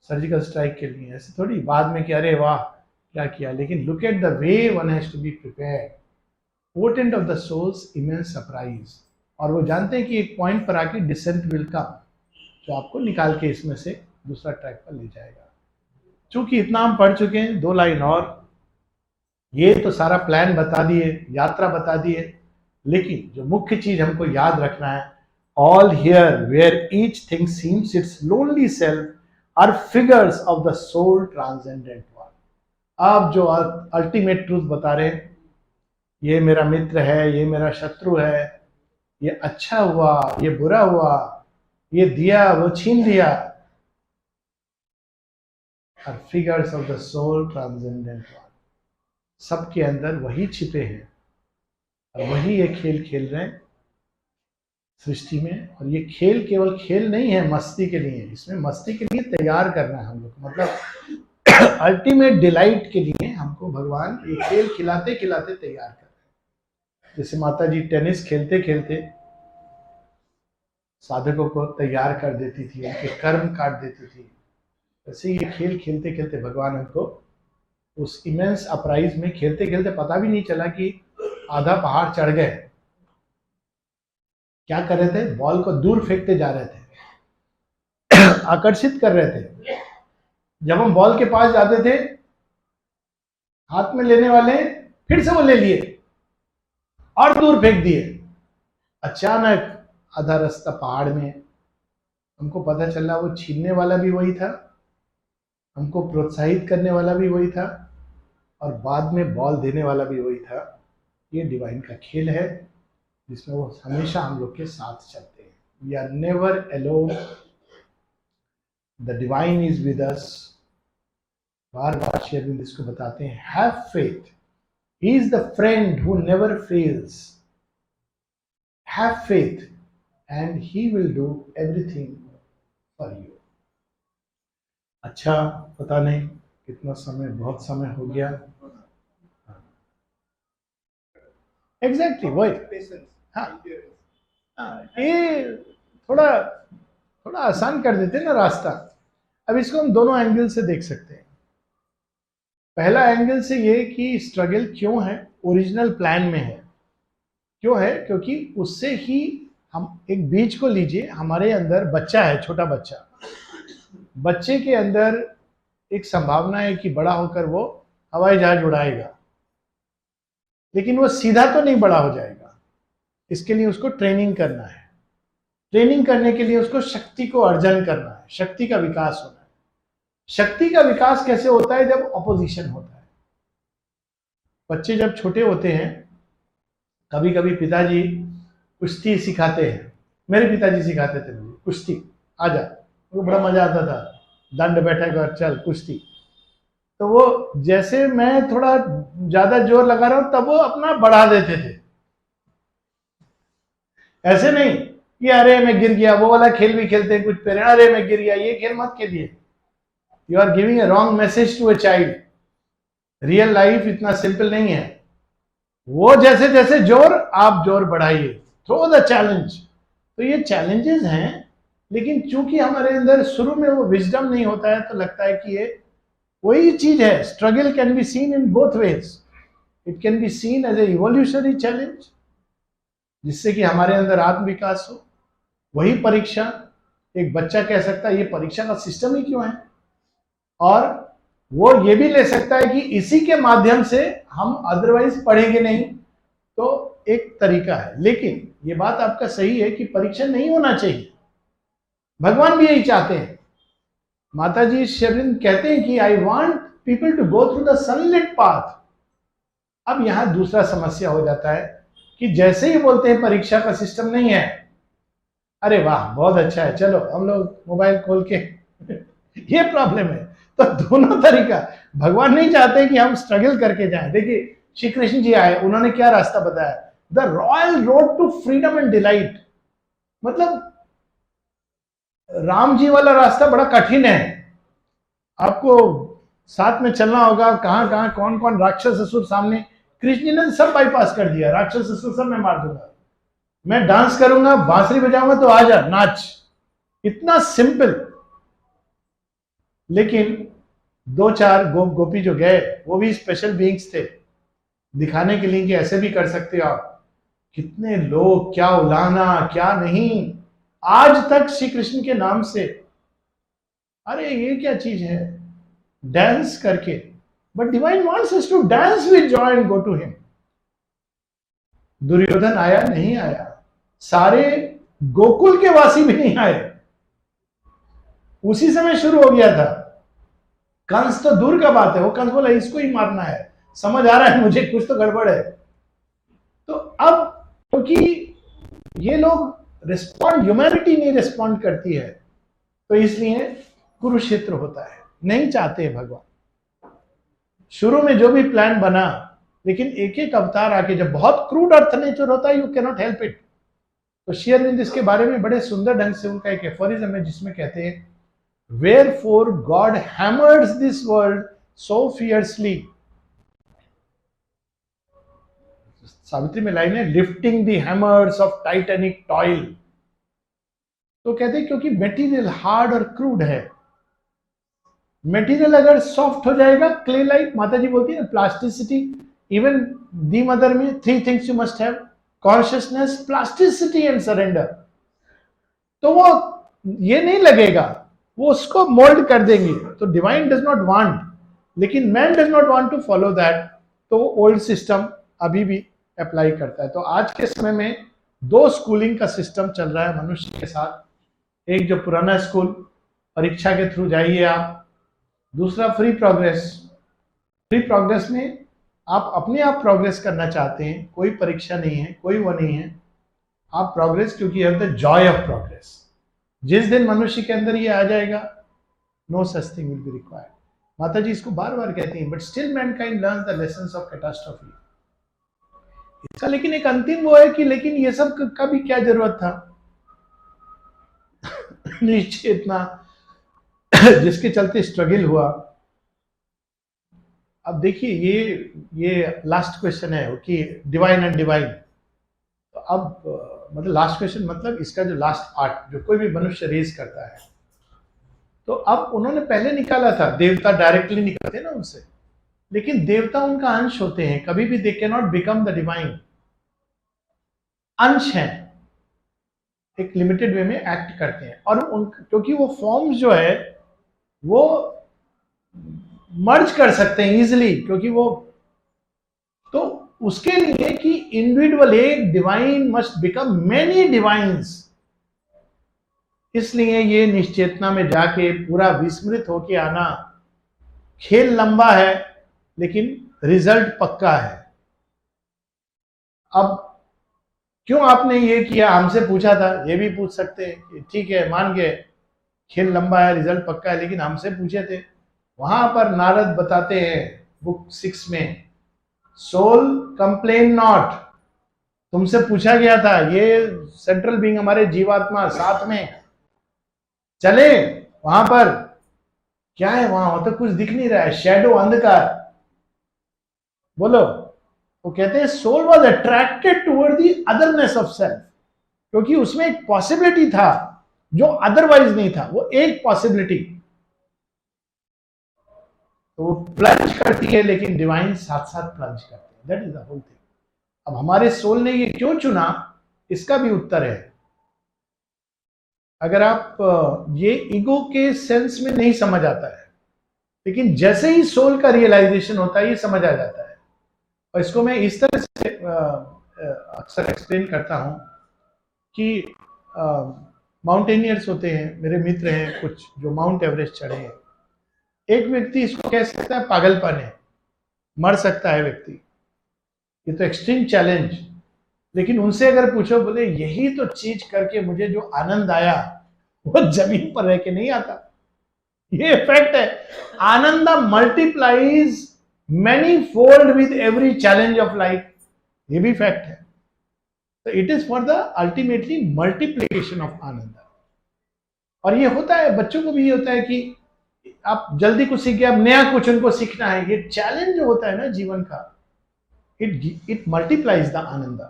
सर्जिकल स्ट्राइक के लिए। ऐसे थोड़ी बाद में कि अरे वाह क्या किया, लेकिन look at the way one has to be prepared, potent of the soul's immense surprise. और वो जानते हैं कि एक पॉइंट पर आके डिसेंट विल कम जो आपको निकाल के इसमें से दूसरा ट्रैक पर ले जाएगा। चूंकि इतना हम पढ़ चुके हैं, 2 लाइन और, ये तो सारा प्लान बता दिए, यात्रा बता दिए, लेकिन जो मुख्य चीज हमको याद रखना है, all here where each thing seems its lonely self are figures of the sole transcendent one. अब जो अल्टीमेट ट्रूथ बता रहे हैं, ये मेरा मित्र है, ये मेरा शत्रु है, ये अच्छा हुआ, ये बुरा हुआ, ये दिया, वो छीन लिया, are figures of the sole transcendent one. सबके अंदर वही छिपे हैं और वही ये खेल खेल रहे हैं सृष्टि में। और ये खेल केवल खेल नहीं है मस्ती के लिए, इसमें मस्ती के लिए तैयार करना है हम लोग, मतलब अल्टीमेट डिलाइट के लिए हमको भगवान ये खेल खिलाते खिलाते तैयार कर रहे हैं। जैसे माता जी टेनिस खेलते खेलते साधकों को तैयार कर देती थी, उनके कर्म काट देती थी, वैसे ये खेल खेलते खेलते भगवान हमको उस इमेंस अपराइज में खेलते खेलते पता भी नहीं चला कि आधा पहाड़ चढ़ गए। क्या कर रहे थे? बॉल को दूर फेंकते जा रहे थे, आकर्षित कर रहे थे। जब हम बॉल के पास जाते थे, हाथ में लेने वाले फिर से वो ले लिए और दूर फेंक दिए। अचानक आधा रास्ता पहाड़ में, हमको पता चला वो छीनने वाला भी वही था, हमको प्रोत्साहित करने वाला भी वही था, और बाद में बॉल देने वाला भी वही था। ये डिवाइन का खेल है जिसमें वो हमेशा हम लोग के साथ चलते हैं। We are never alone, the divine is with us. बार बार श्री अरविंद इसको बताते हैं, have faith, he is the friend who never fails. Have faith and he will do everything for you. अच्छा, पता नहीं कितना समय, बहुत समय हो गया। एग्जैक्टली वही। हाँ, ये थोड़ा थोड़ा आसान कर देते ना रास्ता। अब इसको हम दोनों एंगल से देख सकते हैं। पहला एंगल से ये कि स्ट्रगल क्यों है, ओरिजिनल प्लान में है। क्यों है? क्योंकि उससे ही हम एक बीज को लीजिए, हमारे अंदर बच्चा है, छोटा बच्चा, बच्चे के अंदर एक संभावना है कि बड़ा होकर वो हवाई जहाज उड़ाएगा, लेकिन वो सीधा तो नहीं बड़ा हो जाएगा। इसके लिए उसको ट्रेनिंग करना है। ट्रेनिंग करने के लिए उसको शक्ति को अर्जन करना है, शक्ति का विकास होना है। शक्ति का विकास कैसे होता है? जब ऑपोजिशन होता है। बच्चे जब छोटे होते हैं, कभी कभी पिताजी कुश्ती सिखाते हैं। मेरे पिताजी सिखाते थे मुझे कुश्ती, आजा, वो बड़ा मजा आता था, दंड बैठक और चल कुश्ती। तो वो जैसे मैं थोड़ा ज्यादा जोर लगा रहा हूं तब वो अपना बढ़ा देते थे। ऐसे नहीं कि अरे मैं गिर गया, वो वाला खेल भी खेलते हैं कुछ पेरेंट, अरे मैं गिर गया, ये खेल मत खेलिए। You are giving a wrong message to a child. Real life इतना सिंपल नहीं है। वो जैसे जैसे जोर, आप जोर बढ़ाइए, थ्रो द चैलेंज। तो ये चैलेंजेस हैं, लेकिन चूंकि हमारे अंदर शुरू में वो विजडम नहीं होता है, तो लगता है कि ये वही चीज है। Struggle can be seen in both ways. It can be seen as a evolutionary challenge, जिससे कि हमारे अंदर आत्म विकास हो। वही परीक्षा, एक बच्चा कह सकता है ये परीक्षा का सिस्टम ही क्यों है, और वो ये भी ले सकता है कि इसी के माध्यम से हम अदरवाइज पढ़ेंगे नहीं। तो एक तरीका है, लेकिन ये बात आपका सही है कि परीक्षा नहीं होना चाहिए। भगवान भी यही चाहते हैं। माता जी श्री कहते हैं कि I want people to go through the sunlit path. अब यहां दूसरा समस्या हो जाता है कि जैसे ही बोलते हैं परीक्षा का सिस्टम नहीं है, अरे वाह बहुत अच्छा है, चलो हम लोग मोबाइल खोल के ये प्रॉब्लम है। तो दोनों तरीका, भगवान नहीं चाहते कि हम स्ट्रगल करके जाएं। देखिए श्री कृष्ण जी आए, उन्होंने क्या रास्ता बताया? The royal road to freedom and delight. मतलब राम जी वाला रास्ता बड़ा कठिन है, आपको साथ में चलना होगा। कहां कहां कौन कौन राक्षस असुर सामने, कृष्ण जी ने सब बाईपास कर दिया। राक्षस असुर सब मैं मार दूंगा, मैं डांस करूंगा, बांसुरी बजाऊंगा, तो आजा नाच। इतना सिंपल। लेकिन दो चार गोपी जो गए, वो भी स्पेशल बीइंग्स थे, दिखाने के लिए कि ऐसे भी कर सकते हो आप। कितने लोग, क्या उलाना, क्या नहीं, आज तक श्री कृष्ण के नाम से, अरे ये क्या चीज है, डांस करके। But divine wants us to dance with joy and go to him. Duryodhan आया नहीं आया, सारे गोकुल के वासी भी नहीं आए, उसी समय शुरू हो गया था। कंस तो दूर का बात है, वो कंस बोला इसको ही मारना है, समझ आ रहा है मुझे कुछ तो गड़बड़ है। तो अब क्योंकि ये लोग रिस्पॉन्ड, ह्यूमैनिटी नहीं रिस्पॉन्ड करती है, तो इसलिए कुरुक्षेत्र होता है। नहीं चाहते भगवान। शुरू में जो भी प्लान बना, लेकिन एक एक अवतार आके जब बहुत क्रूड अर्थ नेचर होता है, you can not help it. तो श्री अरविंद इसके बारे में बड़े सुंदर ढंग से उनका एक एफोरिज्म है जिसमें कहते हैं, wherefore God hammers this world so fiercely. Savitri में लाइन है, lifting the hammers of titanic toil. तो कहते हैं क्योंकि मटेरियल हार्ड और क्रूड है। मटेरियल अगर सॉफ्ट हो जाएगा, क्ले लाइक, माता जी बोलती है प्लास्टिसिटी, इवन दी मदर में 3 things you must have, consciousness, plasticity and surrender. तो वो ये नहीं लगेगा, वो उसको मोल्ड कर देंगे। तो डिवाइन डज नॉट वांट, लेकिन man does not want to follow that. तो ओल्ड सिस्टम अभी भी अप्लाई करता है। तो आज के समय में 2 स्कूलिंग का सिस्टम चल रहा है मनुष्य के साथ। एक जो पुराना स्कूल, परीक्षा के थ्रू जाइए आप। दूसरा फ्री प्रोग्रेस। फ्री प्रोग्रेस में आप अपने आप प्रोग्रेस करना चाहते हैं, कोई परीक्षा नहीं है, कोई वो नहीं है, आप प्रोग्रेस, क्योंकि you have the joy of progress. जिस दिन मनुष्य के अंदर ये आ जाएगा, no such thing will be required. माता जी इसको बार बार कहती हैं, but still mankind learns the lessons of catastrophe. इसका लेकिन एक अंतिम वो है कि लेकिन ये सब का भी क्या जरूरत था। निश्चय इतना जिसके चलते स्ट्रगल हुआ। अब देखिए ये लास्ट क्वेश्चन है कि डिवाइन एंड डिवाइन। तो अब मतलब लास्ट क्वेश्चन मतलब इसका जो लास्ट पार्ट जो कोई भी मनुष्य रेज करता है, तो अब उन्होंने पहले निकाला था, देवता डायरेक्टली निकलते ना उनसे, लेकिन देवता उनका अंश होते हैं, कभी भी they can not become the divine. अंश हैं, एक लिमिटेड वे में एक्ट करते हैं, और क्योंकि वो फॉर्म्स जो है वो मर्ज कर सकते हैं इजिली, क्योंकि वो, तो उसके लिए कि इंडिविजुअल एक divine must become many divine's, इसलिए ये निश्चेतना में जाके पूरा विस्मृत होके आना। खेल लंबा है लेकिन रिजल्ट पक्का है। अब क्यों आपने ये किया, हमसे पूछा था, ये भी पूछ सकते हैं कि ठीक है मान गए खेल लंबा है रिजल्ट पक्का है, लेकिन हमसे पूछे थे। वहां पर नारद बताते हैं बुक 6 में, सोल कंप्लेन नॉट, तुमसे पूछा गया था, ये सेंट्रल बीइंग हमारे जीवात्मा साथ में चले, वहां पर क्या है, वहां तो कुछ दिख नहीं रहा है, शैडो, अंधकार। बोलो, वो कहते हैं soul was attracted toward the otherness of self, क्योंकि उसमें एक पॉसिबिलिटी था जो अदरवाइज नहीं था, वो एक पॉसिबिलिटी, तो वो प्लंज करती है, लेकिन डिवाइन साथ साथ प्लंज करते हैं। That is the whole thing. अब हमारे सोल ने ये क्यों चुना, इसका भी उत्तर है। अगर आप ये ईगो के सेंस में नहीं समझ आता है, लेकिन जैसे ही सोल का रियलाइजेशन होता है ये समझ आ जाता है। और इसको मैं इस तरह से अक्सर एक्सप्लेन करता हूं कि माउंटेनियर्स होते हैं, मेरे मित्र हैं कुछ जो माउंट एवरेस्ट चढ़े हैं। एक व्यक्ति इसको कह सकता है पागलपन है, मर सकता है व्यक्ति, ये तो एक्सट्रीम चैलेंज, लेकिन उनसे अगर पूछो, बोले यही तो चीज करके मुझे जो आनंद आया वो जमीन पर रह के नहीं आता। ये फैक्ट है। Ananda multiplies many fold with every challenge of life, ये भी फैक्ट है। तो it is for the ultimately multiplication of ananda. और ये होता है, बच्चों को भी ये होता है कि आप जल्दी कुछ सीख गए, अब नया कुछ उनको सीखना है। ये चैलेंज जो होता है ना जीवन का, it multiplies the ananda.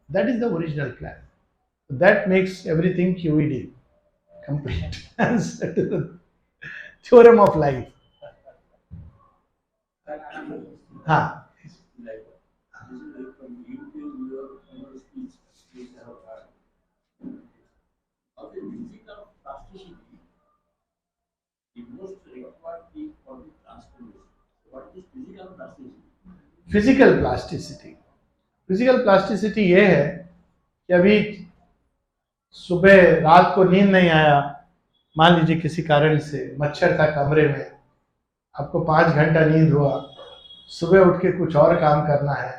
That is the original plan. That makes everything QED complete. Answer to the theorem of life. हाँ, फिजिकल प्लास्टिसिटी। फिजिकल प्लास्टिसिटी ये है कि अभी सुबह रात को नींद नहीं आया, मान लीजिए किसी कारण से, मच्छर था कमरे में, आपको 5 घंटा नींद हुआ, सुबह उठ के कुछ और काम करना है,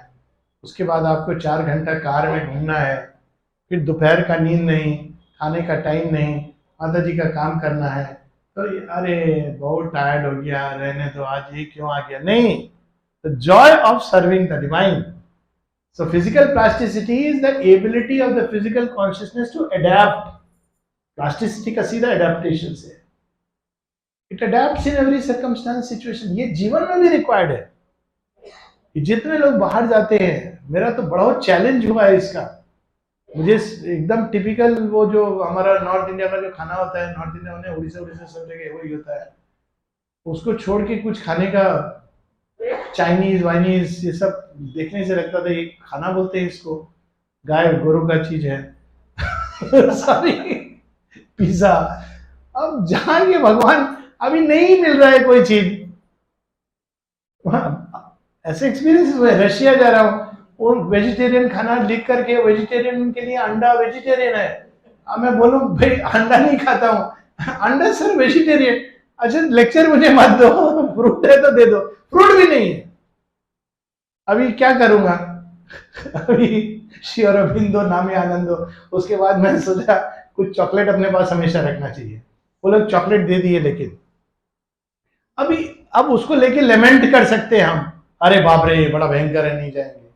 उसके बाद आपको 4 घंटा कार में घूमना है, फिर दोपहर का नींद नहीं, खाने का टाइम नहीं, माता जी का काम करना है, तो अरे बहुत टायर्ड हो गया, रहने दो, आज ये क्यों आ गया। नहीं, the joy of serving the divine. So physical plasticity is the ability of the physical consciousness to adapt. Plasticity का सीधा adaptation से. It adapts in every circumstance, situation. ये जीवन में भी required है. जितने लोग बाहर जाते हैं, मेरा तो बड़ा चैलेंज हुआ है इसका. मुझे एकदम टिपिकल वो जो हमारा नॉर्थ इंडिया का जो खाना होता है, नॉर्थ इंडिया में उड़ीसा सब जगह वही होता है, उसको छोड़ के कुछ खाने का, चाइनीज वाइनीज ये सब देखने से लगता था ये खाना बोलते हैं इसको, गाय गोरू का चीज है. Sorry, pizza. अब जहां के भगवान अभी नहीं मिल रहा है कोई चीज. ऐसे एक्सपीरियंस हुए. रशिया जा रहा हूँ, और वेजिटेरियन खाना लिख करके, वेजिटेरियन के लिए अंडा वेजिटेरियन है. अब मैं बोलूं भाई अंडा नहीं खाता हूँ. अंडा सर वेजिटेरियन. अच्छा लेक्चर मुझे मत दो, फ्रूट है तो दे दो. फ्रूट भी नहीं है. अभी क्या करूंगा? अभी श्री अरबिंदो नामे आनंदो. उसके बाद मैंने सोचा कुछ चॉकलेट अपने पास हमेशा रखना चाहिए. वो लोग चॉकलेट दे दिए, लेकिन अभी अब उसको लेके लेमेंट कर सकते हैं हम, अरे बाप रे बड़ा भयंकर है, नहीं जाएंगे.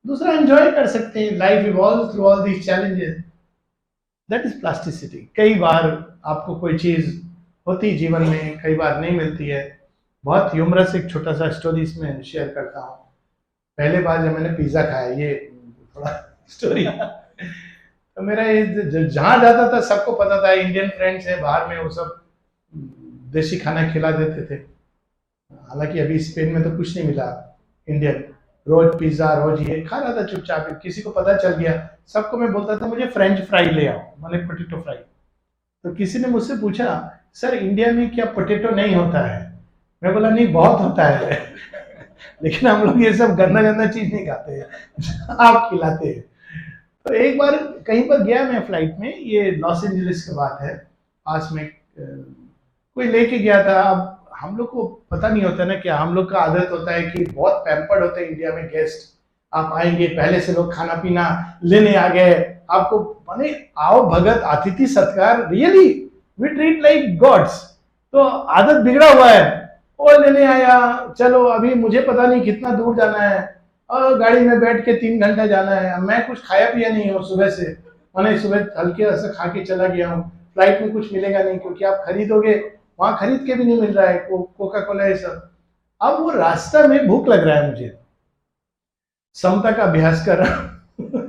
दूसरा एंजॉय कर सकते हैं. Life evolve through all these challenges. That is plasticity. कई बार आपको कोई चीज होती जीवन में, कई बार नहीं मिलती है. बहुत ह्यूमरस एक छोटा सा स्टोरी इसमें शेयर करता हूँ. पहले बार जब मैंने पिज्जा खाया, ये थोड़ा स्टोरी. तो मेरा ये जहाँ जाता था सबको पता था इंडियन फ्रेंड्स हैं बाहर में, वो सब देसी खाना खिला देते थे. हालांकि अभी स्पेन में तो कुछ नहीं मिला इंडियन. रोज पिज्जा, रोज ये खा रहा था चुपचाप. किसी को पता चल गया, सबको मैं बोलता था मुझे फ्रेंच फ्राई ले आओ, मतलब पोटैटो फ्राई. तो किसी ने मुझसे पूछा सर इंडिया में क्या पोटैटो नहीं होता है? मैं बोला नहीं बहुत होता है, लेकिन हम लोग ये सब गंदा गंदा चीज नहीं खाते हैं, आप खिलाते हैं. तो एक बार कहीं पर गया मैं फ्लाइट में, ये लॉस एंजलिस की बात है, पास में कोई लेके गया था. अब हम लोग को पता नहीं होता ना, क्या हम लोग का आदत होता है कि बहुत पैम्पर्ड होते हैं इंडिया में गेस्ट. आप आएंगे पहले से लोग खाना पीना लेने आ गए आपको, माने आओ भगत, अतिथि सत्कार, really we treat like gods. तो आदत बिगड़ा हुआ है. वो लेने आया, चलो अभी मुझे पता नहीं कितना दूर जाना है, और गाड़ी में बैठ के 3 घंटा जाना है. मैं कुछ खाया पिया नहीं हूँ सुबह से, मैंने सुबह हल्के से खा के चला गया हूँ. फ्लाइट में कुछ मिलेगा नहीं, क्योंकि आप खरीदोगे वहां खरीद के भी नहीं मिल रहा है, कोका कोला ये सब. अब वो रास्ता में भूख लग रहा है मुझे, समता का अभ्यास कर रहा हूं.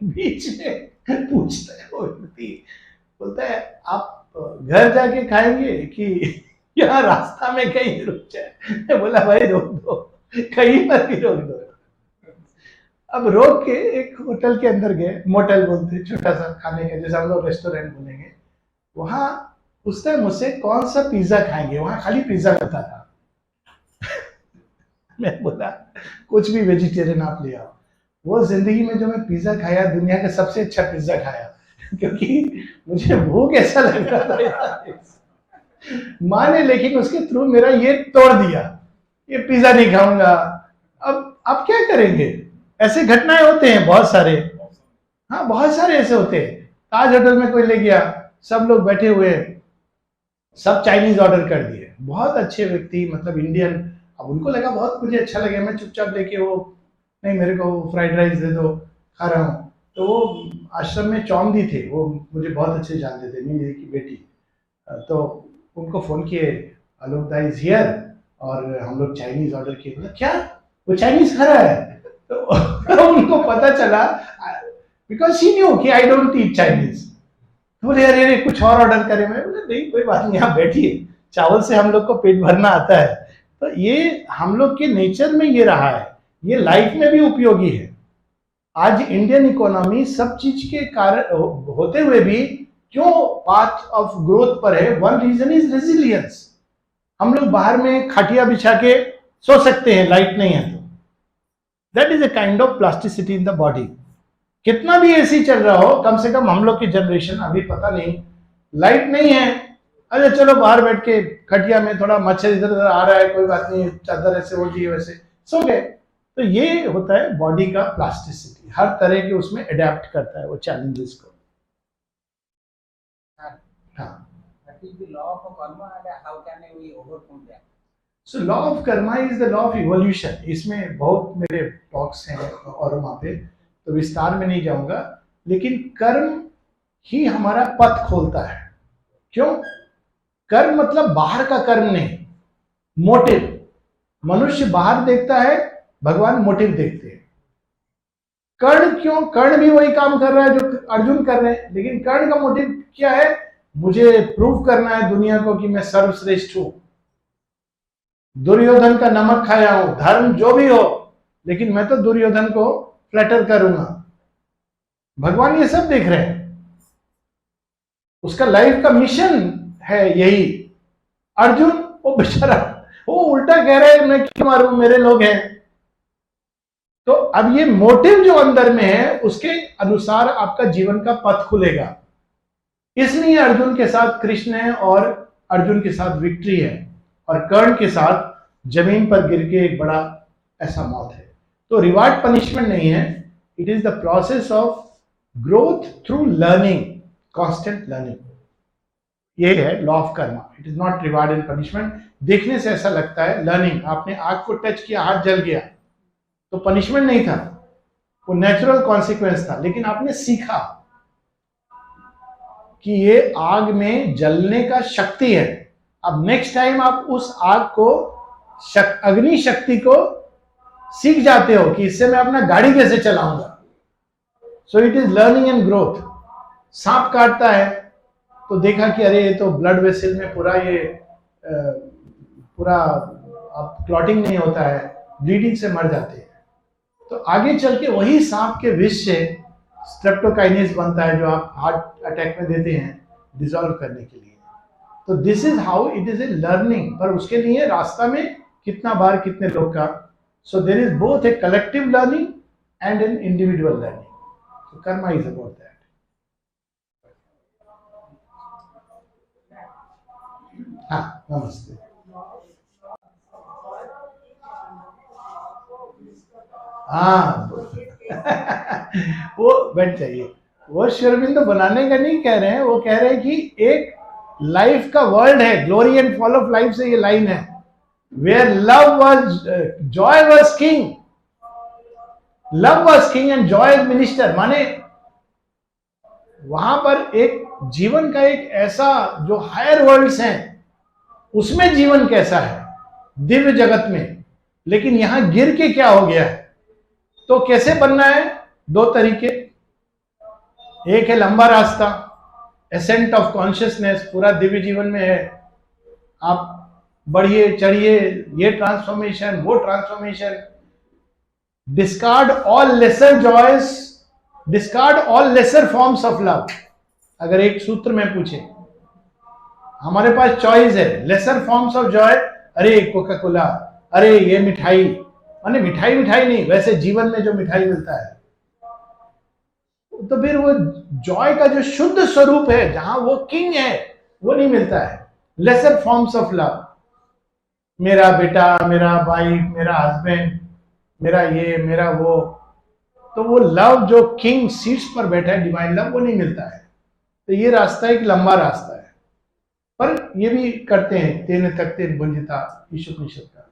बीच में पूछता है वो व्यक्ति, बोलता है आप घर जाके खाएंगे कि यहाँ रास्ता में कहीं रुक जाए? मैं बोला भाई रोक दो, कहीं पर भी रोक दो. अब रोक के एक होटल के अंदर गए, मोटल बोलते हैं छोटा सा खाने का, जैसे हम लोग रेस्टोरेंट बोलेंगे. वहां उसने मुझसे कौन सा पिज्जा खाएंगे, वहां खाली पिज्जा मिलता था. मैं बोला कुछ भी वेजिटेरियन आप ले आओ. वो जिंदगी में जो मैं पिज्जा खाया, दुनिया का सबसे अच्छा पिज्जा खाया, क्योंकि मुझे भूख ऐसा लग रहा था. माँ ने लेकिन उसके थ्रू मेरा ये तोड़ दिया, ये पिज्जा नहीं खाऊंगा. अब क्या करेंगे? ऐसे घटनाएं होते हैं बहुत सारे. हाँ बहुत सारे ऐसे होते हैं. ताज होटल में कोई ले गया, सब लोग बैठे हुए, सब चाइनीज ऑर्डर कर दिए. बहुत अच्छे व्यक्ति, मतलब इंडियन. अब उनको लगा बहुत मुझे अच्छा लगे, मैं चुपचाप लेके वो, नहीं मेरे को फ्राइड राइस दे दो, खा रहा हूँ. तो वो आश्रम में चौंदी थे, वो मुझे बहुत अच्छे जानते थे, मेरी की बेटी. तो उनको फोन किए, आलोक दा इज हियर, और हम लोग चाइनीज ऑर्डर किए. मतलब क्या वो चाइनीज खा रहा है? तो उनको पता चला, बिकॉज शी न्यू कि आई डोंट ईट चाइनीज. बोले अरे कुछ और ऑर्डर करें. मैं बोले नहीं कोई बात नहीं, आप बैठिए, चावल से हम लोग को पेट भरना आता है. तो ये हम लोग के नेचर में ये रहा है, ये लाइफ में भी उपयोगी है. आज इंडियन इकोनॉमी सब चीज के कारण होते हुए भी क्यों पाथ ऑफ ग्रोथ पर है? One reason is resilience. हम लोग बाहर में खाटिया बिछा के सो सकते हैं, लाइट नहीं है तो. That is a kind of plasticity in the body. कितना भी एसी चल रहा हो, कम से कम हम लोग की जनरेशन, अभी पता नहीं लाइट नहीं है, अरे चलो बाहर बैठ के खटिया में, थोड़ा मच्छर इधर उधर आ रहा है, कोई बात नहीं, चादर ऐसे हो जी वैसे सो गए. तो ये होता है बॉडी का प्लास्टिसिटी, हर तरह के उसमें अडेप्ट करता है वो चैलेंजेस को. हाँ. So law of Karma is the law of evolution. इसमें बहुत मेरे टॉक्स हैं और वहां पे तो विस्तार में नहीं जाऊंगा, लेकिन कर्म ही हमारा पथ खोलता है। क्यों? कर्म मतलब बाहर का कर्म नहीं, मोटिव। मनुष्य बाहर देखता है, भगवान मोटिव देखते हैं। कर्ण क्यों? कर्ण भी वही काम कर रहा है जो अर्जुन कर रहे हैं, लेकिन कर्ण का मोटिव क्या है? मुझे प्रूव करना है दुनिया को कि मैं सर्वश्रेष्ठ हूं। दुर्योधन का नमक खाया हूं, धर्म जो भी हो, लेकिन मैं तो दुर्योधन को फ्लैटर करूंगा। भगवान ये सब देख रहे हैं, उसका लाइफ का मिशन है यही। अर्जुन वो बेचारा वो उल्टा कह रहा है मैं क्यों मारूं, मेरे लोग हैं। तो अब ये मोटिव जो अंदर में है उसके अनुसार आपका जीवन का पथ खुलेगा। इसलिए अर्जुन के साथ कृष्ण है और अर्जुन के साथ विक्ट्री है, और कर्ण के साथ जमीन पर गिर के एक बड़ा ऐसा मौत है। तो रिवार्ड पनिशमेंट नहीं है, it is the process of growth through learning, constant learning. ये है law of Karma. It is not reward and punishment. देखने से ऐसा लगता है लर्निंग, आपने आग को टच किया, हाथ जल गया, तो पनिशमेंट नहीं था, वो नेचुरल कॉन्सिक्वेंस था, लेकिन आपने सीखा कि ये आग में जलने का शक्ति है। अब नेक्स्ट टाइम आप उस आग को अग्नि शक्ति को सीख जाते हो कि इससे मैं अपना गाड़ी कैसे चलाऊंगा। So it is learning and growth. सांप काटता है तो देखा कि अरे ये तो ब्लड वेसल में पूरा अब क्लॉटिंग नहीं होता है, ब्लीडिंग से मर जाते हैं। तो आगे चल के वही सांप के विष से स्ट्रेप्टोकाइनेस बनता है जो आप हार्ट अटैक में देते हैं डिसॉल्व करने के लिए। तो this is how it is a learning. पर उसके लिए रास्ता में कितना बार कितने लोग का, so there is both a collective learning and an individual learning. So karma is about that. हाँ, नमस्ते। हाँ वो बैठ जाइए। वो श्योरबिंदु बनाने का नहीं कह रहे हैं, वो कह रहे हैं कि एक लाइफ का वर्ल्ड है, glory and fall of life से ये लाइन है, where love was joy was king, love was king and joy minister. माने वहां पर एक जीवन का एक ऐसा जो हायर वर्ल्ड्स हैं उसमें जीवन कैसा है दिव्य जगत में, लेकिन यहां गिर के क्या हो गया है। तो कैसे बनना है? दो तरीके। एक है लंबा रास्ता, एसेंट ऑफ कॉन्शियसनेस, पूरा दिव्य जीवन में है, आप बढ़िए चढ़िए, ये ट्रांसफॉर्मेशन वो transformation. Discard all lesser joys, discard all lesser forms of love. अगर एक सूत्र में पूछे, हमारे पास चॉइस है, लेसर फॉर्म्स ऑफ जॉय, अरे कोका कोला, अरे ये मिठाई, माने मिठाई मिठाई नहीं, वैसे जीवन में जो मिठाई मिलता है, तो फिर वो जॉय का जो शुद्ध स्वरूप है जहां वो किंग है वो नहीं मिलता है। लेसर फॉर्म्स ऑफ लव, मेरा बेटा, मेरा वाइफ, मेरा हस्बैंड, मेरा ये मेरा वो, तो वो लव जो किंग सीट्स पर बैठा है, डिवाइन लव, वो नहीं मिलता है। तो ये रास्ता एक लंबा रास्ता है, पर ये भी करते हैं, तेने तकते भुंजिता ईशुपनिषद का।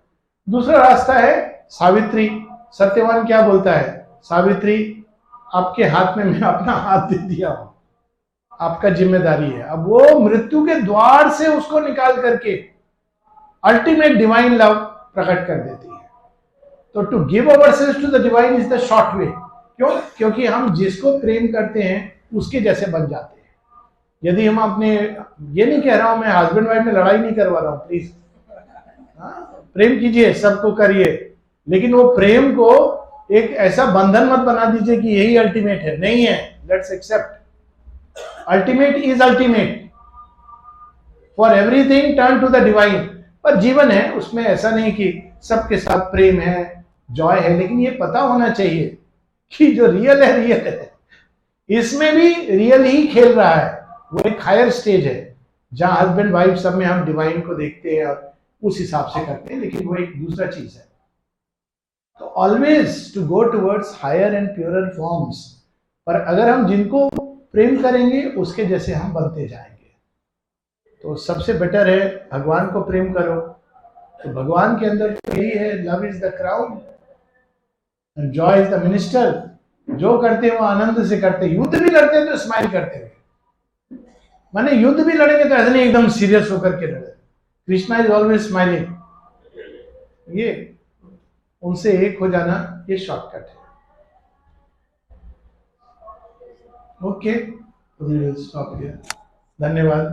दूसरा रास्ता है सावित्री। सत्यवान क्या बोलता है? सावित्री, आपके हाथ में मैं अपना हाथ दे दिया हूं, आपका जिम्मेदारी है। अब वो मृत्यु के द्वार से उसको निकाल करके अल्टीमेट डिवाइन लव प्रकट कर देती है। तो to give ourselves to the divine is the short way. क्यों? क्योंकि हम जिसको प्रेम करते हैं उसके जैसे बन जाते हैं। यदि हम अपने, ये नहीं कह रहा हूं मैं हस्बैंड वाइफ में लड़ाई नहीं करवा रहा हूं, प्लीज प्रेम कीजिए, सबको करिए, लेकिन वो प्रेम को एक ऐसा बंधन मत बना दीजिए कि यही अल्टीमेट है। नहीं है, let's accept ultimate is ultimate for everything turn to the divine. पर जीवन है, उसमें ऐसा नहीं कि सबके साथ प्रेम है, जॉय है, लेकिन ये पता होना चाहिए कि जो रियल है रियल है, इसमें भी रियल ही खेल रहा है। वो एक हायर स्टेज है जहां हस्बैंड वाइफ सब में हम डिवाइन को देखते हैं और उस हिसाब से करते हैं, लेकिन वो एक दूसरा चीज है। तो always to go towards higher and purer forms. पर अगर हम जिनको प्रेम करेंगे उसके जैसे हम बनते जाएंगे। तो सबसे बेटर है भगवान को प्रेम करो, तो भगवान के अंदर तो यही है, love is the crown and Joy is the minister. जो करते हैं वो आनंद से करते हैं। युद्ध भी लड़ते हैं तो स्माइल करते हुए, माने युद्ध भी लड़ेंगे तो ऐसा नहीं एकदम सीरियस होकर के लड़े। Krishna is always smiling. ये उनसे एक हो जाना ये शॉर्टकट है। Okay, stop here. धन्यवाद।